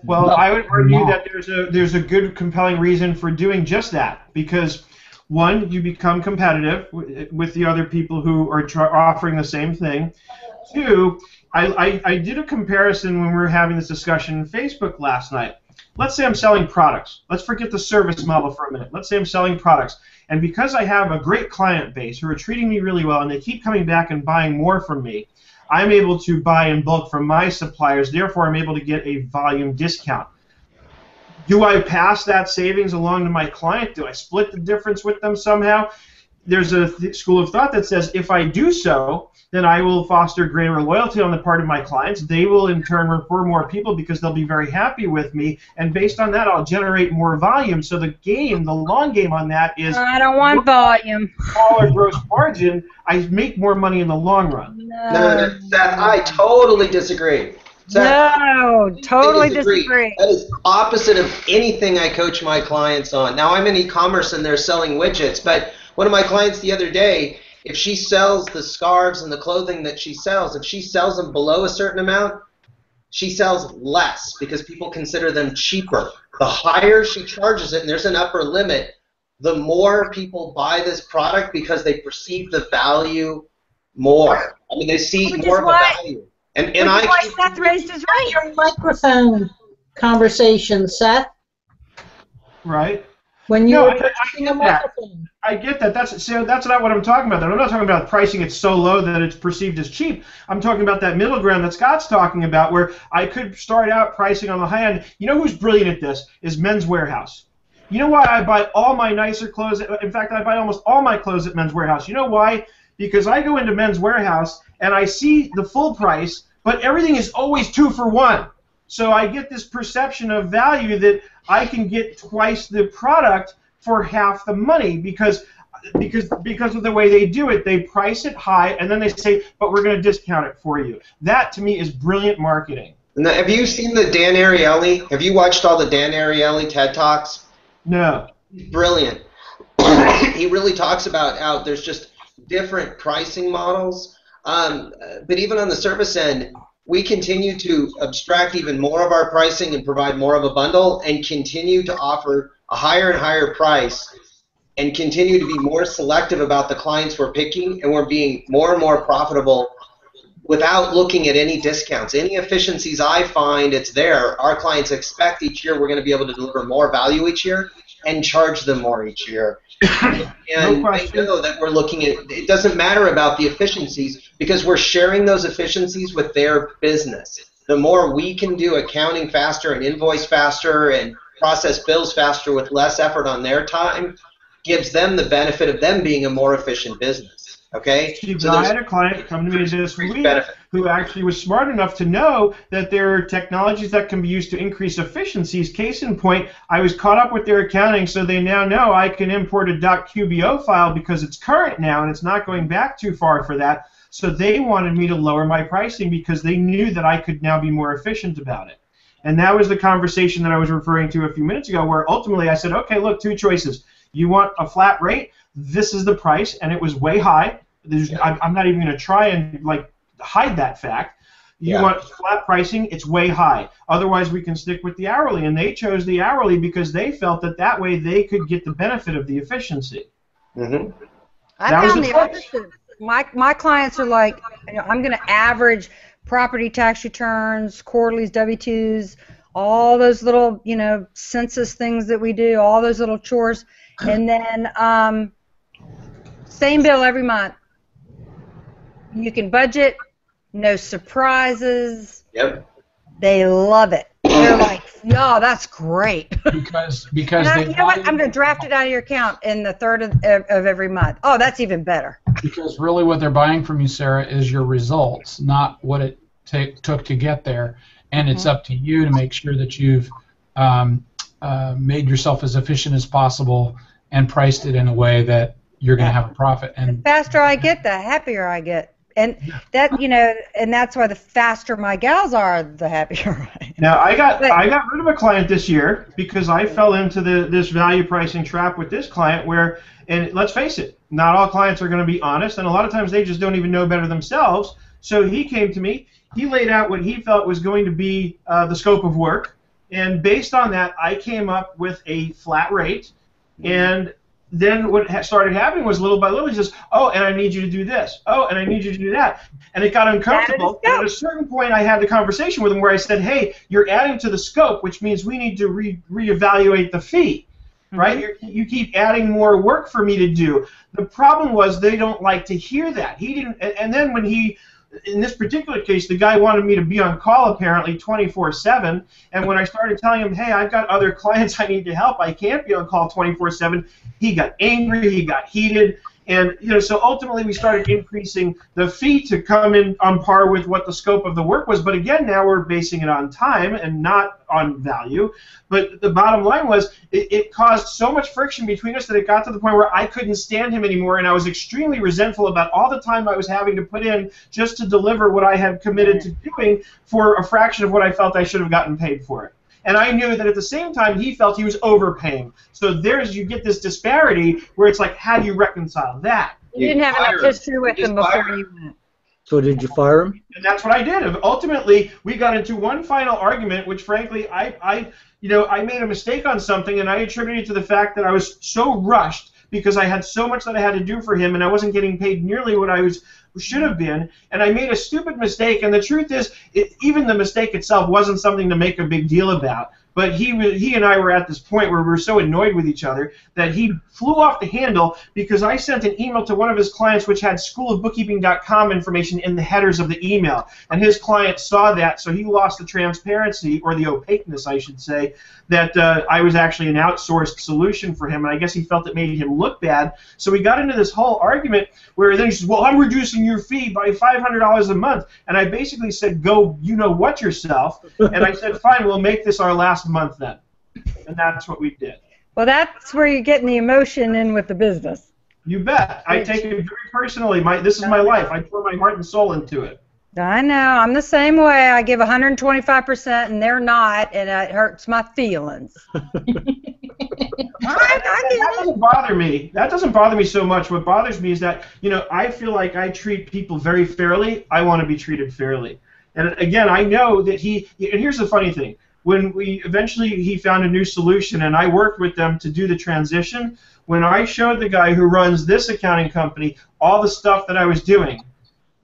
Well, No, I would you're argue not. that there's a good, compelling reason for doing just that, because one, you become competitive with the other people who are offering the same thing. Two, I did a comparison when we were having this discussion on Facebook last night. Let's say I'm selling products. Let's forget the service model for a minute. Let's say I'm selling products. And because I have a great client base who are treating me really well and they keep coming back and buying more from me, I'm able to buy in bulk from my suppliers. Therefore, I'm able to get a volume discount. Do I pass that savings along to my client? Do I split the difference with them somehow? There's a school of thought that says if I do so, then I will foster greater loyalty on the part of my clients. They will in turn refer more people because they'll be very happy with me, and based on that, I'll generate more volume. So the long game on that is I don't want volume. smaller gross margin. I make more money in the long run. No, Seth, I totally disagree. Seth, No, totally disagree. That is opposite of anything I coach my clients on. Now, I'm in e-commerce and they're selling widgets, but one of my clients the other day, if she sells the scarves and the clothing that she sells, if she sells them below a certain amount, she sells less because people consider them cheaper. The higher she charges it, and there's an upper limit, the more people buy this product because they perceive the value more. I mean, they see Which is more of a why- value. And Which is I why keep- Seth raised his rate. Your microphone conversation, Seth, Right? when you No, were I purchasing get a that. microphone. I get that. That's not what I'm talking about. I'm not talking about pricing it so low that it's perceived as cheap. I'm talking about that middle ground that Scott's talking about, where I could start out pricing on the high end. You know who's brilliant at this is Men's Warehouse. You know why I buy all my nicer clothes? In fact, I buy almost all my clothes at Men's Warehouse. You know why? Because I go into Men's Warehouse and I see the full price, but everything is always 2 for 1. So I get this perception of value that I can get twice the product for half the money because of the way they do it. They price it high and then they say, but we're going to discount it for you. That to me is brilliant marketing. Now, have you seen the Dan Ariely? Have you watched all the Dan Ariely TED Talks? No. Brilliant. He really talks about how there's just different pricing models. But even on the service end, we continue to abstract even more of our pricing and provide more of a bundle and continue to offer a higher and higher price and continue to be more selective about the clients we're picking, and we're being more and more profitable without looking at any discounts. Any efficiencies I find, it's there. Our clients expect each year we're going to be able to deliver more value each year and charge them more each year. And they know that we're looking at, it doesn't matter about the efficiencies because we're sharing those efficiencies with their business. The more we can do accounting faster and invoice faster and process bills faster with less effort on their time gives them the benefit of them being a more efficient business. Okay? I had a client come to me this week who actually was smart enough to know that there are technologies that can be used to increase efficiencies. Case in point, I was caught up with their accounting, so they now know I can import a .qbo file because it's current now and it's not going back too far for that. So they wanted me to lower my pricing because they knew that I could now be more efficient about it. And that was the conversation that I was referring to a few minutes ago, where ultimately I said, okay, look, 2 choices. You want a flat rate? This is the price, and it was way high. I'm not even going to try and hide that fact. You want flat pricing? It's way high. Otherwise, we can stick with the hourly, and they chose the hourly because they felt that way they could get the benefit of the efficiency. Mm-hmm. I found the opposite. My clients are like, I'm going to average property tax returns, quarterlies, W-2s, all those little, census things that we do, all those little chores, and then same bill every month. You can budget, no surprises. Yep. They love it. They're like, yeah, that's great. Because you know what? I'm going to draft it out of your account in the 3rd of every month. Oh, that's even better. Because really what they're buying from you, Sarah, is your results, not what it took to get there. And it's up to you to make sure that you've made yourself as efficient as possible and priced it in a way that you're going to have a profit. And the faster I get, the happier I get. And that, and that's why the faster my gals are, the happier I Now I got rid of a client this year because I fell into this value pricing trap with this client where, and let's face it, not all clients are going to be honest, and a lot of times they just don't even know better themselves. So he came to me, he laid out what he felt was going to be the scope of work, and based on that, I came up with a flat rate, and then what started happening was little by little, he says, oh, and I need you to do this. Oh, and I need you to do that. And it got uncomfortable. And at a certain point, I had the conversation with him where I said, hey, you're adding to the scope, which means we need to reevaluate the fee, right? You keep adding more work for me to do. The problem was they don't like to hear that. He didn't, and then when he, in this particular case, the guy wanted me to be on call apparently 24/7, and when I started telling him, hey, I've got other clients I need to help, I can't be on call 24/7, he got angry, he got heated, and so ultimately we started increasing the fee to come in on par with what the scope of the work was, but again, now we're basing it on time and not on value. But the bottom line was it caused so much friction between us that it got to the point where I couldn't stand him anymore, and I was extremely resentful about all the time I was having to put in just to deliver what I had committed to doing for a fraction of what I felt I should have gotten paid for it. And I knew that at the same time he felt he was overpaying. So you get this disparity where it's like, how do you reconcile that? You didn't have enough history with him before you went. So did you fire him? And that's what I did. Ultimately, we got into one final argument, which frankly, I made a mistake on something, and I attributed it to the fact that I was so rushed because I had so much that I had to do for him, and I wasn't getting paid nearly what I should have been, and I made a stupid mistake. And the truth is, even the mistake itself wasn't something to make a big deal about. But he and I were at this point where we were so annoyed with each other that he flew off the handle because I sent an email to one of his clients which had schoolofbookkeeping.com information in the headers of the email. And his client saw that, so he lost the transparency, or the opaqueness, I should say, that I was actually an outsourced solution for him. And I guess he felt it made him look bad. So we got into this whole argument where then he says, well, I'm reducing your fee by $500 a month. And I basically said, go you-know-what yourself. And I said, fine, we'll make this our last month then. And that's what we did. Well, that's where you're getting the emotion in with the business. You bet. I take it very personally. This is my life. I pour my heart and soul into it. I know. I'm the same way. I give 125%, and they're not, and it hurts my feelings. That doesn't bother me. That doesn't bother me so much. What bothers me is that, I feel like I treat people very fairly. I want to be treated fairly. And again, I know that and here's the funny thing. When he found a new solution and I worked with them to do the transition, when I showed the guy who runs this accounting company all the stuff that I was doing,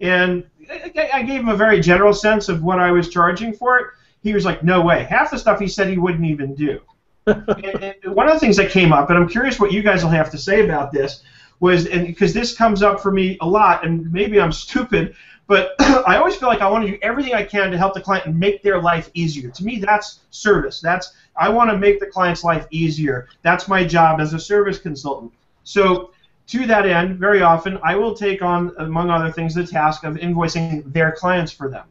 and I gave him a very general sense of what I was charging for it, he was like, no way. Half the stuff he said he wouldn't even do. and one of the things that came up, and I'm curious what you guys will have to say about this, was, and because this comes up for me a lot, and maybe I'm stupid, but I always feel like I want to do everything I can to help the client and make their life easier. To me, that's service. I want to make the client's life easier. That's my job as a service consultant. So to that end, very often, I will take on, among other things, the task of invoicing their clients for them.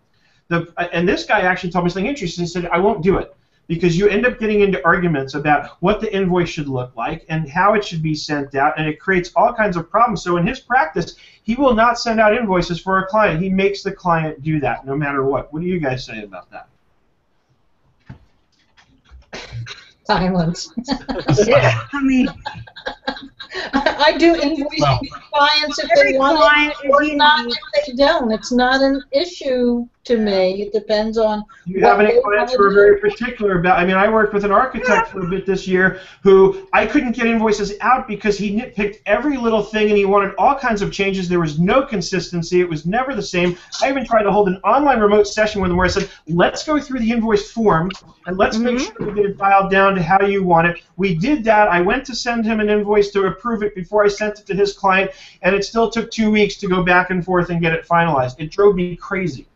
And this guy actually told me something interesting. He said, I won't do it, because you end up getting into arguments about what the invoice should look like and how it should be sent out, and it creates all kinds of problems. So in his practice, he will not send out invoices for a client. He makes the client do that no matter what. What do you guys say about that? Silence. Yeah, I mean, I do invoicing for clients if they want it, or not if they don't. It's not an issue to me. It depends on. Do you have any clients who are very particular about? I mean, I worked with an architect for a bit this year who I couldn't get invoices out because he nitpicked every little thing and he wanted all kinds of changes. There was no consistency. It was never the same. I even tried to hold an online remote session with him where I said, let's go through the invoice form and let's make sure we get it filed down to how you want it. We did that. I went to send him an invoice to approve it before I sent it to his client, and it still took 2 weeks to go back and forth and get it finalized. It drove me crazy.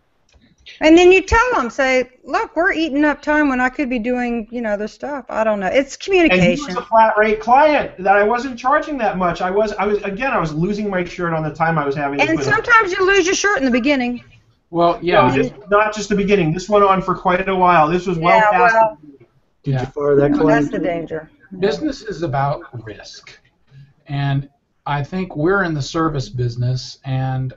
And then you tell them, say, look, we're eating up time when I could be doing, other stuff. I don't know. It's communication. And he was a flat rate client that I wasn't charging that much. I was losing my shirt on the time I was having to put And sometimes you lose your shirt in the beginning. Well, yeah. No, not just the beginning. This went on for quite a while. This was well past the beginning. Did you fire that client? That's the danger. Business is about risk. And I think we're in the service business, and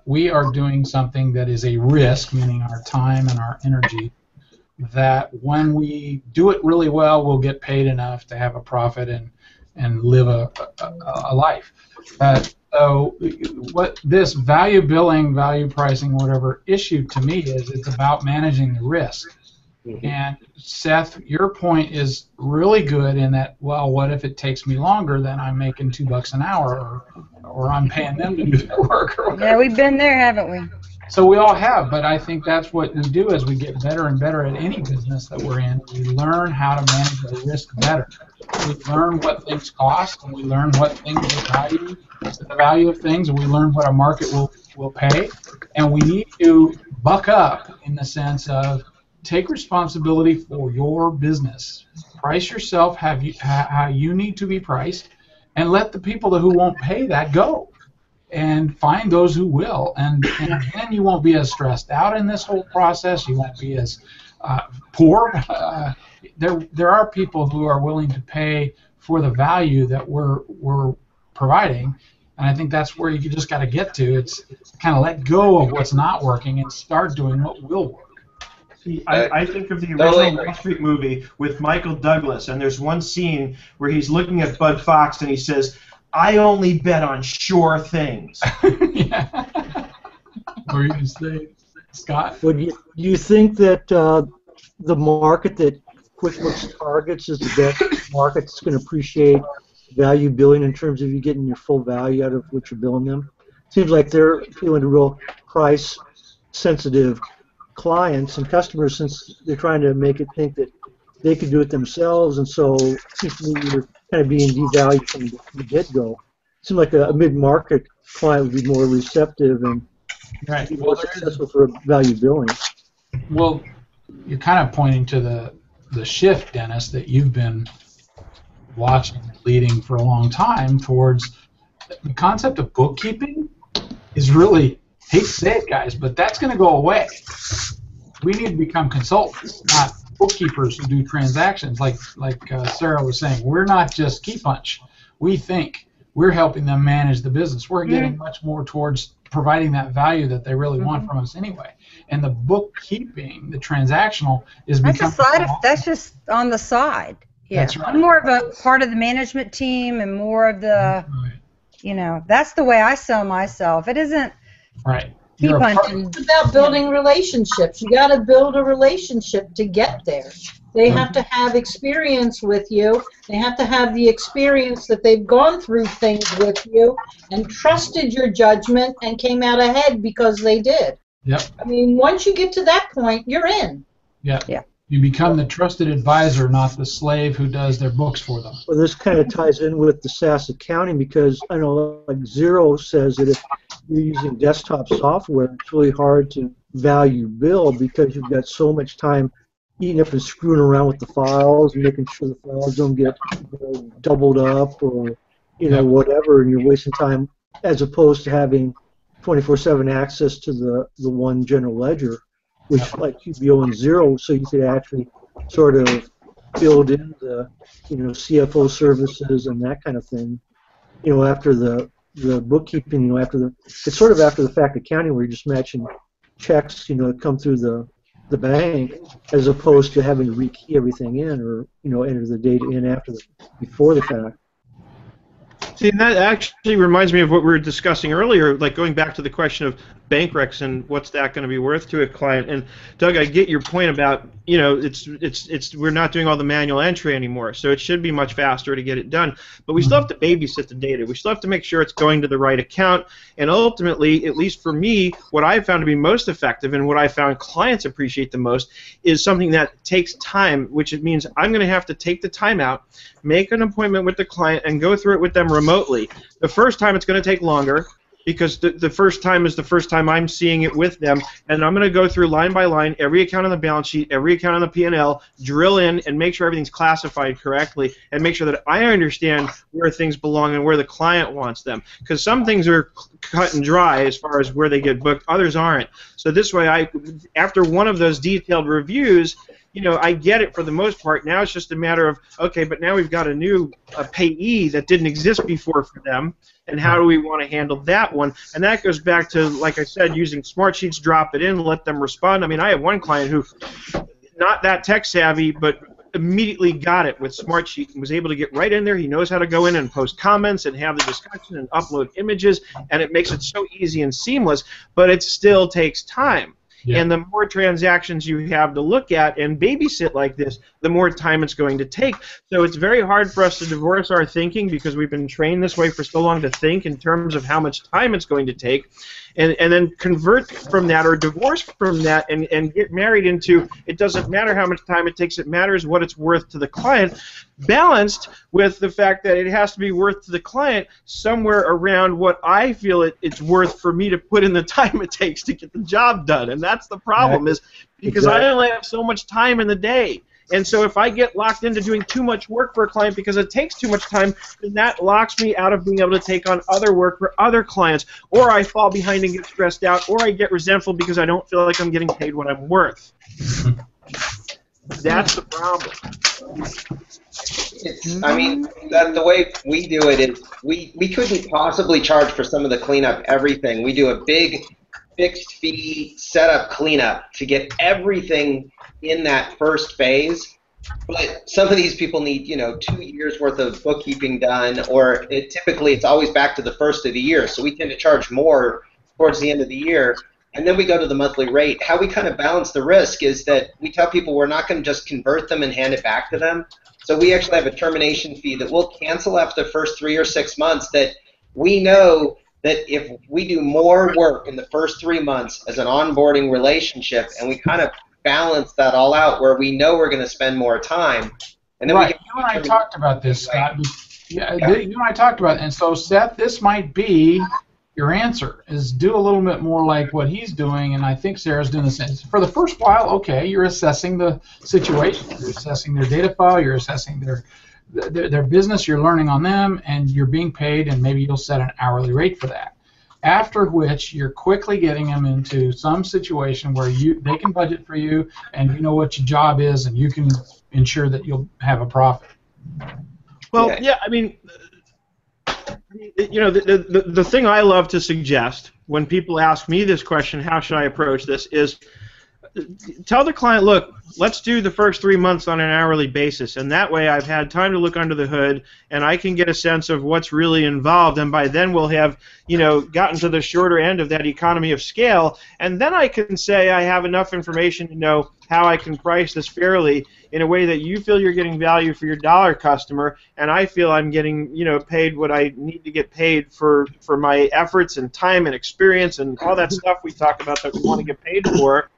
we are doing something that is a risk, meaning our time and our energy, that when we do it really well, we'll get paid enough to have a profit and live a life. So what this value billing, value pricing, whatever issue to me is, it's about managing the risk. And Seth, your point is really good in that, well, what if it takes me longer than I'm making $2 an hour, or I'm paying them to do their work? Or whatever. Yeah, we've been there, haven't we? So we all have, but I think that's what we do as we get better and better at any business that we're in. We learn how to manage the risk better. We learn what things cost, and we learn what things are value, the value of things, and we learn what a market will pay. And we need to buck up in the sense of take responsibility for your business. Price yourself how you need to be priced, and let the people who won't pay that go. And find those who will, and then you won't be as stressed out in this whole process. You won't be as poor. There are people who are willing to pay for the value that we're providing, and I think that's where you just got to get to. It's kind of let go of what's not working and start doing what will work. See, I think of the original Wall Street movie with Michael Douglas, and there's one scene where he's looking at Bud Fox and he says, "I only bet on sure things." Yeah. What were you going to say, Scott? Would you think that the market that QuickBooks targets is the best market that's going to appreciate value billing in terms of you getting your full value out of what you're billing them? Seems like they're feeling a real price-sensitive clients and customers, since they're trying to make it think that they could do it themselves, and so it seems to me you're kind of being devalued from the get-go. It seems like a mid-market client would be more receptive and be more successful for value billing. Well, you're kind of pointing to the shift, Dennis, that you've been watching and leading for a long time towards the concept of bookkeeping is really, hate to say it, guys, but that's going to go away. We need to become consultants, not bookkeepers who do transactions. Like Sarah was saying, we're not just key punch. We think we're helping them manage the business. We're getting much more towards providing that value that they really want from us anyway. And the bookkeeping, the transactional, is becoming... That's just on the side. Yeah. That's right. I'm more of a part of the management team and more of the, that's the way I sell myself. It isn't key punching. It's about building relationships. You got to build a relationship to get there. They have to have experience with you. They have to have the experience that they've gone through things with you and trusted your judgment and came out ahead because they did. Yep. I mean, once you get to that point, you're in. Yeah. You become the trusted advisor, not the slave who does their books for them. Well, this kind of ties in with the SaaS accounting, because I know like Xero says that if you're using desktop software, it's really hard to value bill because you've got so much time eating up and screwing around with the files and making sure the files don't get doubled up or whatever, and you're wasting time, as opposed to having 24/7 access to the one general ledger, which like QBO and Xero, so you could actually sort of build in the CFO services and that kind of thing. After the bookkeeping, it's sort of after the fact accounting where you're just matching checks, that come through the bank, as opposed to having to rekey everything in or enter the data in before the fact. See, and that actually reminds me of what we were discussing earlier, like going back to the question of bank recs and what's that going to be worth to a client. And Doug, I get your point about we're not doing all the manual entry anymore, so it should be much faster to get it done. But we still have to babysit the data. We still have to make sure it's going to the right account. And ultimately, at least for me, what I've found to be most effective and what I found clients appreciate the most is something that takes time, which it means I'm going to have to take the time out, make an appointment with the client, and go through it with them remotely. The first time it's going to take longer, because the first time is the first time I'm seeing it with them, and I'm going to go through line by line, every account on the balance sheet, every account on the P&L, drill in and make sure everything's classified correctly, and make sure that I understand where things belong and where the client wants them. Because some things are cut and dry as far as where they get booked, others aren't. So this way, after one of those detailed reviews, I get it for the most part. Now it's just a matter of, okay, but now we've got a new payee that didn't exist before for them, and how do we want to handle that one? And that goes back to, like I said, using Smartsheets, drop it in, let them respond. I mean, I have one client who not that tech savvy, but immediately got it with Smartsheet and was able to get right in there. He knows how to go in and post comments and have the discussion and upload images, and it makes it so easy and seamless, but it still takes time. Yeah. And the more transactions you have to look at and babysit like this, the more time it's going to take. So it's very hard for us to divorce our thinking because we've been trained this way for so long to think in terms of how much time it's going to take, and then convert from that or divorce from that and get married into it doesn't matter how much time it takes, it matters what it's worth to the client, balanced with the fact that it has to be worth to the client somewhere around what I feel it's worth for me to put in the time it takes to get the job done. And that's the problem, is because I only have so much time in the day. And so if I get locked into doing too much work for a client because it takes too much time, then that locks me out of being able to take on other work for other clients, or I fall behind and get stressed out, or I get resentful because I don't feel like I'm getting paid what I'm worth. That's the problem. I mean, the way we do it is we couldn't possibly charge for some of the cleanup everything. We do a big fixed fee setup cleanup to get everything in that first phase. But some of these people need, 2 years worth of bookkeeping done, or typically it's always back to the first of the year. So we tend to charge more towards the end of the year. And then we go to the monthly rate. How we kind of balance the risk is that we tell people we're not going to just convert them and hand it back to them. So we actually have a termination fee that we'll cancel after the first 3 or 6 months, that we know that if we do more work in the first 3 months as an onboarding relationship, and we kind of balance that all out where we know we're going to spend more time. And then right. You and I talked about this, Scott. Yeah. You and I talked about it. And so, Seth, this might be your answer, is do a little bit more like what he's doing, and I think Sarah's doing the same. For the first while, okay, you're assessing the situation. You're assessing their data file. You're assessing their business. You're learning on them, and you're being paid, and maybe you'll set an hourly rate for that. After which, you're quickly getting them into some situation where they can budget for you, and you know what your job is, and you can ensure that you'll have a profit. Well, yeah, I mean, the thing I love to suggest when people ask me this question, how should I approach this, is tell the client, look, let's do the first 3 months on an hourly basis, and that way I've had time to look under the hood, and I can get a sense of what's really involved, and by then we'll have, gotten to the shorter end of that economy of scale, and then I can say I have enough information to know how I can price this fairly in a way that you feel you're getting value for your dollar customer, and I feel I'm getting, paid what I need to get paid for my efforts and time and experience and all that stuff we talk about that we want to get paid for.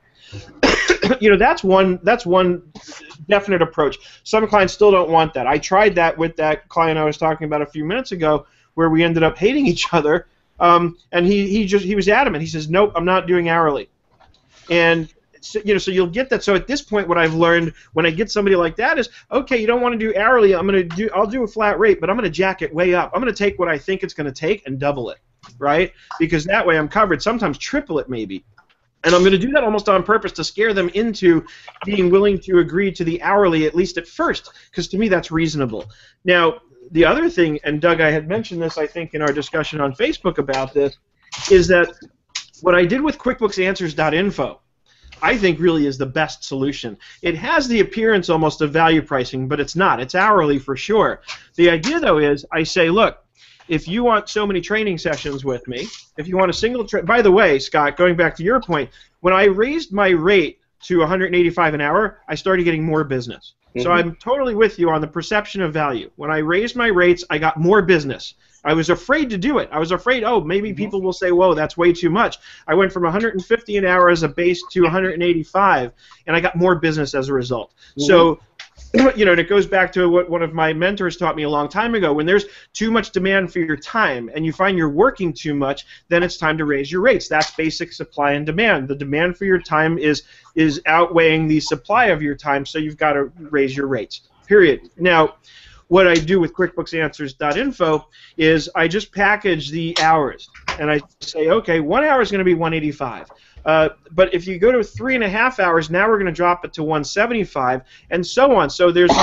That's one definite approach. Some clients still don't want that. I tried that with that client I was talking about a few minutes ago, where we ended up hating each other, and he was adamant. He says, nope, I'm not doing hourly. And so you'll get that. So at this point, what I've learned when I get somebody like that is, okay, you don't want to do hourly. I'll do a flat rate, but I'm going to jack it way up. I'm going to take what I think it's going to take and double it, right? Because that way I'm covered. Sometimes triple it maybe. And I'm going to do that almost on purpose to scare them into being willing to agree to the hourly, at least at first, because to me that's reasonable. Now, the other thing, and Doug, I had mentioned this, I think, in our discussion on Facebook about this, is that what I did with QuickBooksAnswers.info, I think really is the best solution. It has the appearance almost of value pricing, but it's not. It's hourly for sure. The idea, though, is I say, look, if you want so many training sessions with me, if you want a single by the way, Scott, going back to your point, when I raised my rate to $185 an hour, I started getting more business. Mm-hmm. So I'm totally with you on the perception of value. When I raised my rates, I got more business. I was afraid to do it. I was afraid, maybe people will say, whoa, that's way too much. I went from $150 an hour as a base to $185, and I got more business as a result. Mm-hmm. So, and it goes back to what one of my mentors taught me a long time ago. When there's too much demand for your time and you find you're working too much, then it's time to raise your rates. That's basic supply and demand. The demand for your time is outweighing the supply of your time, so you've got to raise your rates, period. Now, what I do with QuickBooksAnswers.info is I just package the hours, and I say, okay, 1 hour is going to be $185. But if you go to 3.5 hours, now we're going to drop it to $175, and so on. So there's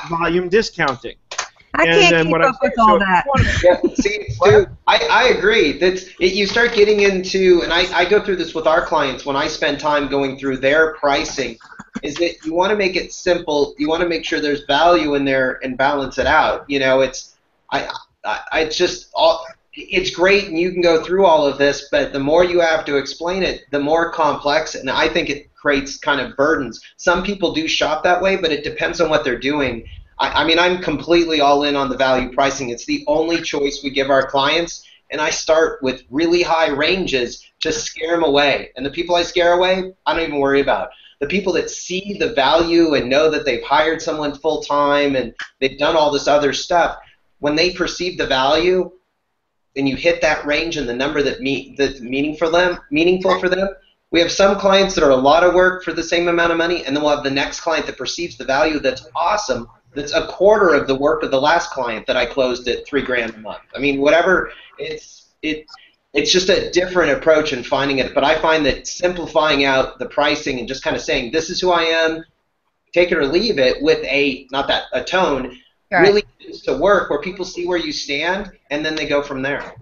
volume discounting. I can't keep up with all that. See, dude, I agree. You start getting into, and I go through this with our clients when I spend time going through their pricing, is that you want to make it simple. You want to make sure there's value in there and balance it out. You know, it's great, and you can go through all of this, but the more you have to explain it, the more complex, and I think it creates kind of burdens. Some people do shop that way, but it depends on what they're doing. I mean, I'm completely all in on the value pricing. It's the only choice we give our clients, and I start with really high ranges to scare them away. And the people I scare away, I don't even worry about. The people that see the value and know that they've hired someone full-time and they've done all this other stuff, when they perceive the value and you hit that range and the number that's meaningful for them, we have some clients that are a lot of work for the same amount of money, and then we'll have the next client that perceives the value that's awesome, that's a quarter of the work of the last client that I closed at $3,000 a month. I mean, whatever, it's just a different approach in finding it. But I find that simplifying out the pricing and just kind of saying, this is who I am, take it or leave it, with a tone, really needs to work where people see where you stand, and then they go from there.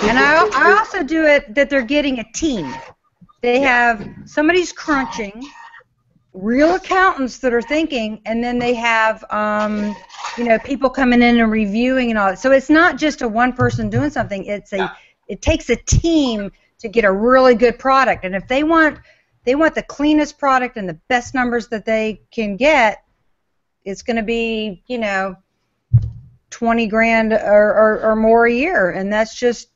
And I also do it that they're getting a team. They have somebody's crunching, real accountants that are thinking, and then they have people coming in and reviewing and all that. So it's not just a one person doing something. It takes a team to get a really good product. And if they want the cleanest product and the best numbers that they can get, it's going to be, $20,000 or more a year, and that's just,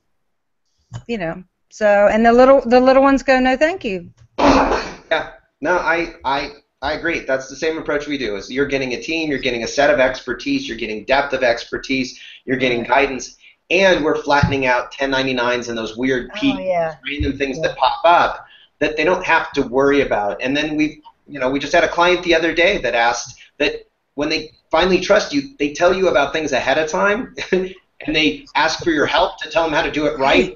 So, and the little ones go, no, thank you. Yeah, no, I agree. That's the same approach we do. Is you're getting a team, you're getting a set of expertise, you're getting depth of expertise, you're getting guidance, and we're flattening out 1099s and those weird random things that pop up that they don't have to worry about. And then we just had a client the other day that asked that when they finally trust you, they tell you about things ahead of time, and they ask for your help to tell them how to do it right,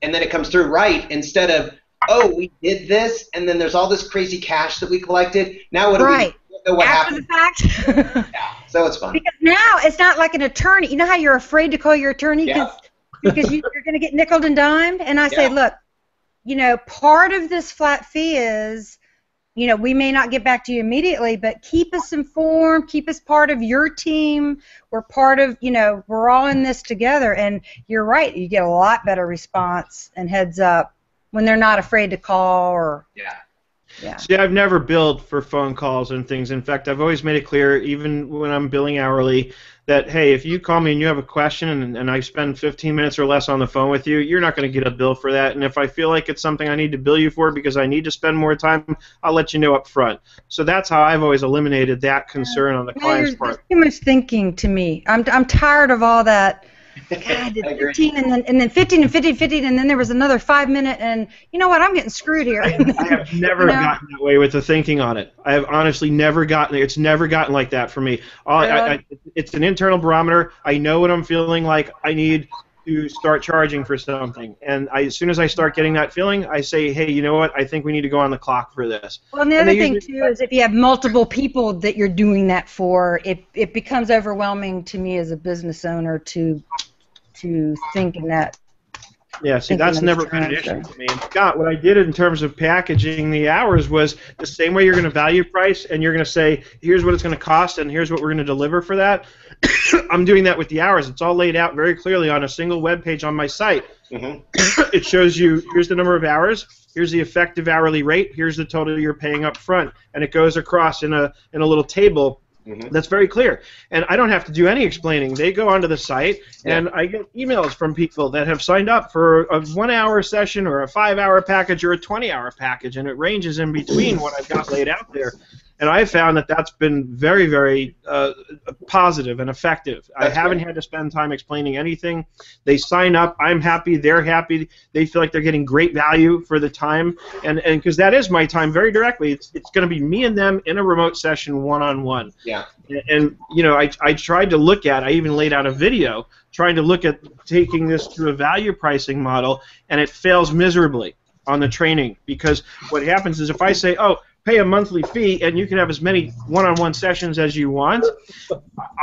and then it comes through right, instead of, oh, we did this, and then there's all this crazy cash that we collected. Now what do we know what happened? After the fact? Yeah, so it's fun. Because now it's not like an attorney. You know how you're afraid to call your attorney because you're going to get nickeled and dimed? And I say, look, part of this flat fee is, we may not get back to you immediately, but keep us informed, keep us part of your team. We're part of, we're all in this together. And you're right, you get a lot better response and heads up when they're not afraid to call or... Yeah. See, I've never billed for phone calls and things. In fact, I've always made it clear, even when I'm billing hourly, that, hey, if you call me and you have a question and I spend 15 minutes or less on the phone with you, you're not going to get a bill for that. And if I feel like it's something I need to bill you for because I need to spend more time, I'll let you know up front. So that's how I've always eliminated that concern on the client's part. There's too much thinking to me. I'm tired of all that. God, I did 15 and then 15 and 15 and 15 and then there was another 5-minute and you know what, I'm getting screwed here. I have never gotten that way with the thinking on it. I have honestly never gotten it. It's never gotten like that for me. It's an internal barometer. I know what I'm feeling like. I need to start charging for something. And as soon as I start getting that feeling, I say, hey, you know what, I think we need to go on the clock for this. Well, and the other thing, too, is if you have multiple people that you're doing that for, it becomes overwhelming to me as a business owner to think in that. Yeah, see, that's never been an issue to me. And Scott, what I did in terms of packaging the hours was the same way you're going to value price and you're going to say, here's what it's going to cost and here's what we're going to deliver for that. I'm doing that with the hours. It's all laid out very clearly on a single web page on my site. It shows you, here's the number of hours, here's the effective hourly rate, here's the total you're paying up front, and it goes across in a little table. That's very clear. And I don't have to do any explaining. They go onto the site, and I get emails from people that have signed up for a 1-hour session or a 5-hour package or a 20-hour package, and it ranges in between what I've got laid out there. And I've found that that's been very, very positive and effective. I haven't had to spend time explaining anything. They sign up. I'm happy. They're happy. They feel like they're getting great value for the time. And because that is my time very directly. It's going to be me and them in a remote session one-on-one. Yeah. And, you know, I tried to look at, I even laid out a video trying to look at taking this to a value pricing model, and it fails miserably on the training. Because what happens is if I say, oh, pay a monthly fee and you can have as many one-on-one sessions as you want,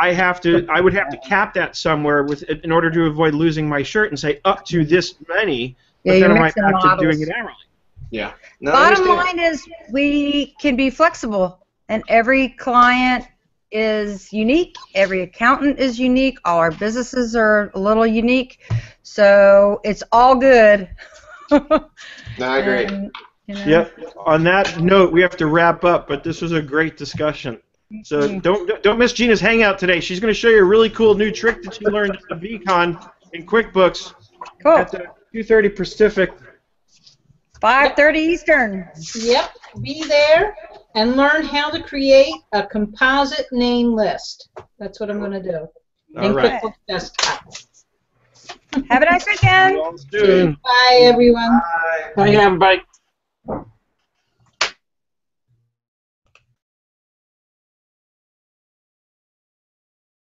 I would have to cap that somewhere in order to avoid losing my shirt and say up to this many, but then I might have to doing it hourly. Yeah. No, I Bottom understand. line is we can be flexible, and every client is unique. Every accountant is unique. All our businesses are a little unique, so it's all good. No, I agree. And, you know, Yep. On that note, we have to wrap up, but this was a great discussion. So don't miss Gina's hangout today. She's going to show you a really cool new trick that she learned at the VCon in QuickBooks Cool. at the 2:30 Pacific. 5:30 Eastern. Yep, be there and learn how to create a composite name list. That's what I'm going to do. All In right. QuickBooks Desktop. Have a nice weekend. See you all soon. Bye, everyone. Bye. Bye, everybody.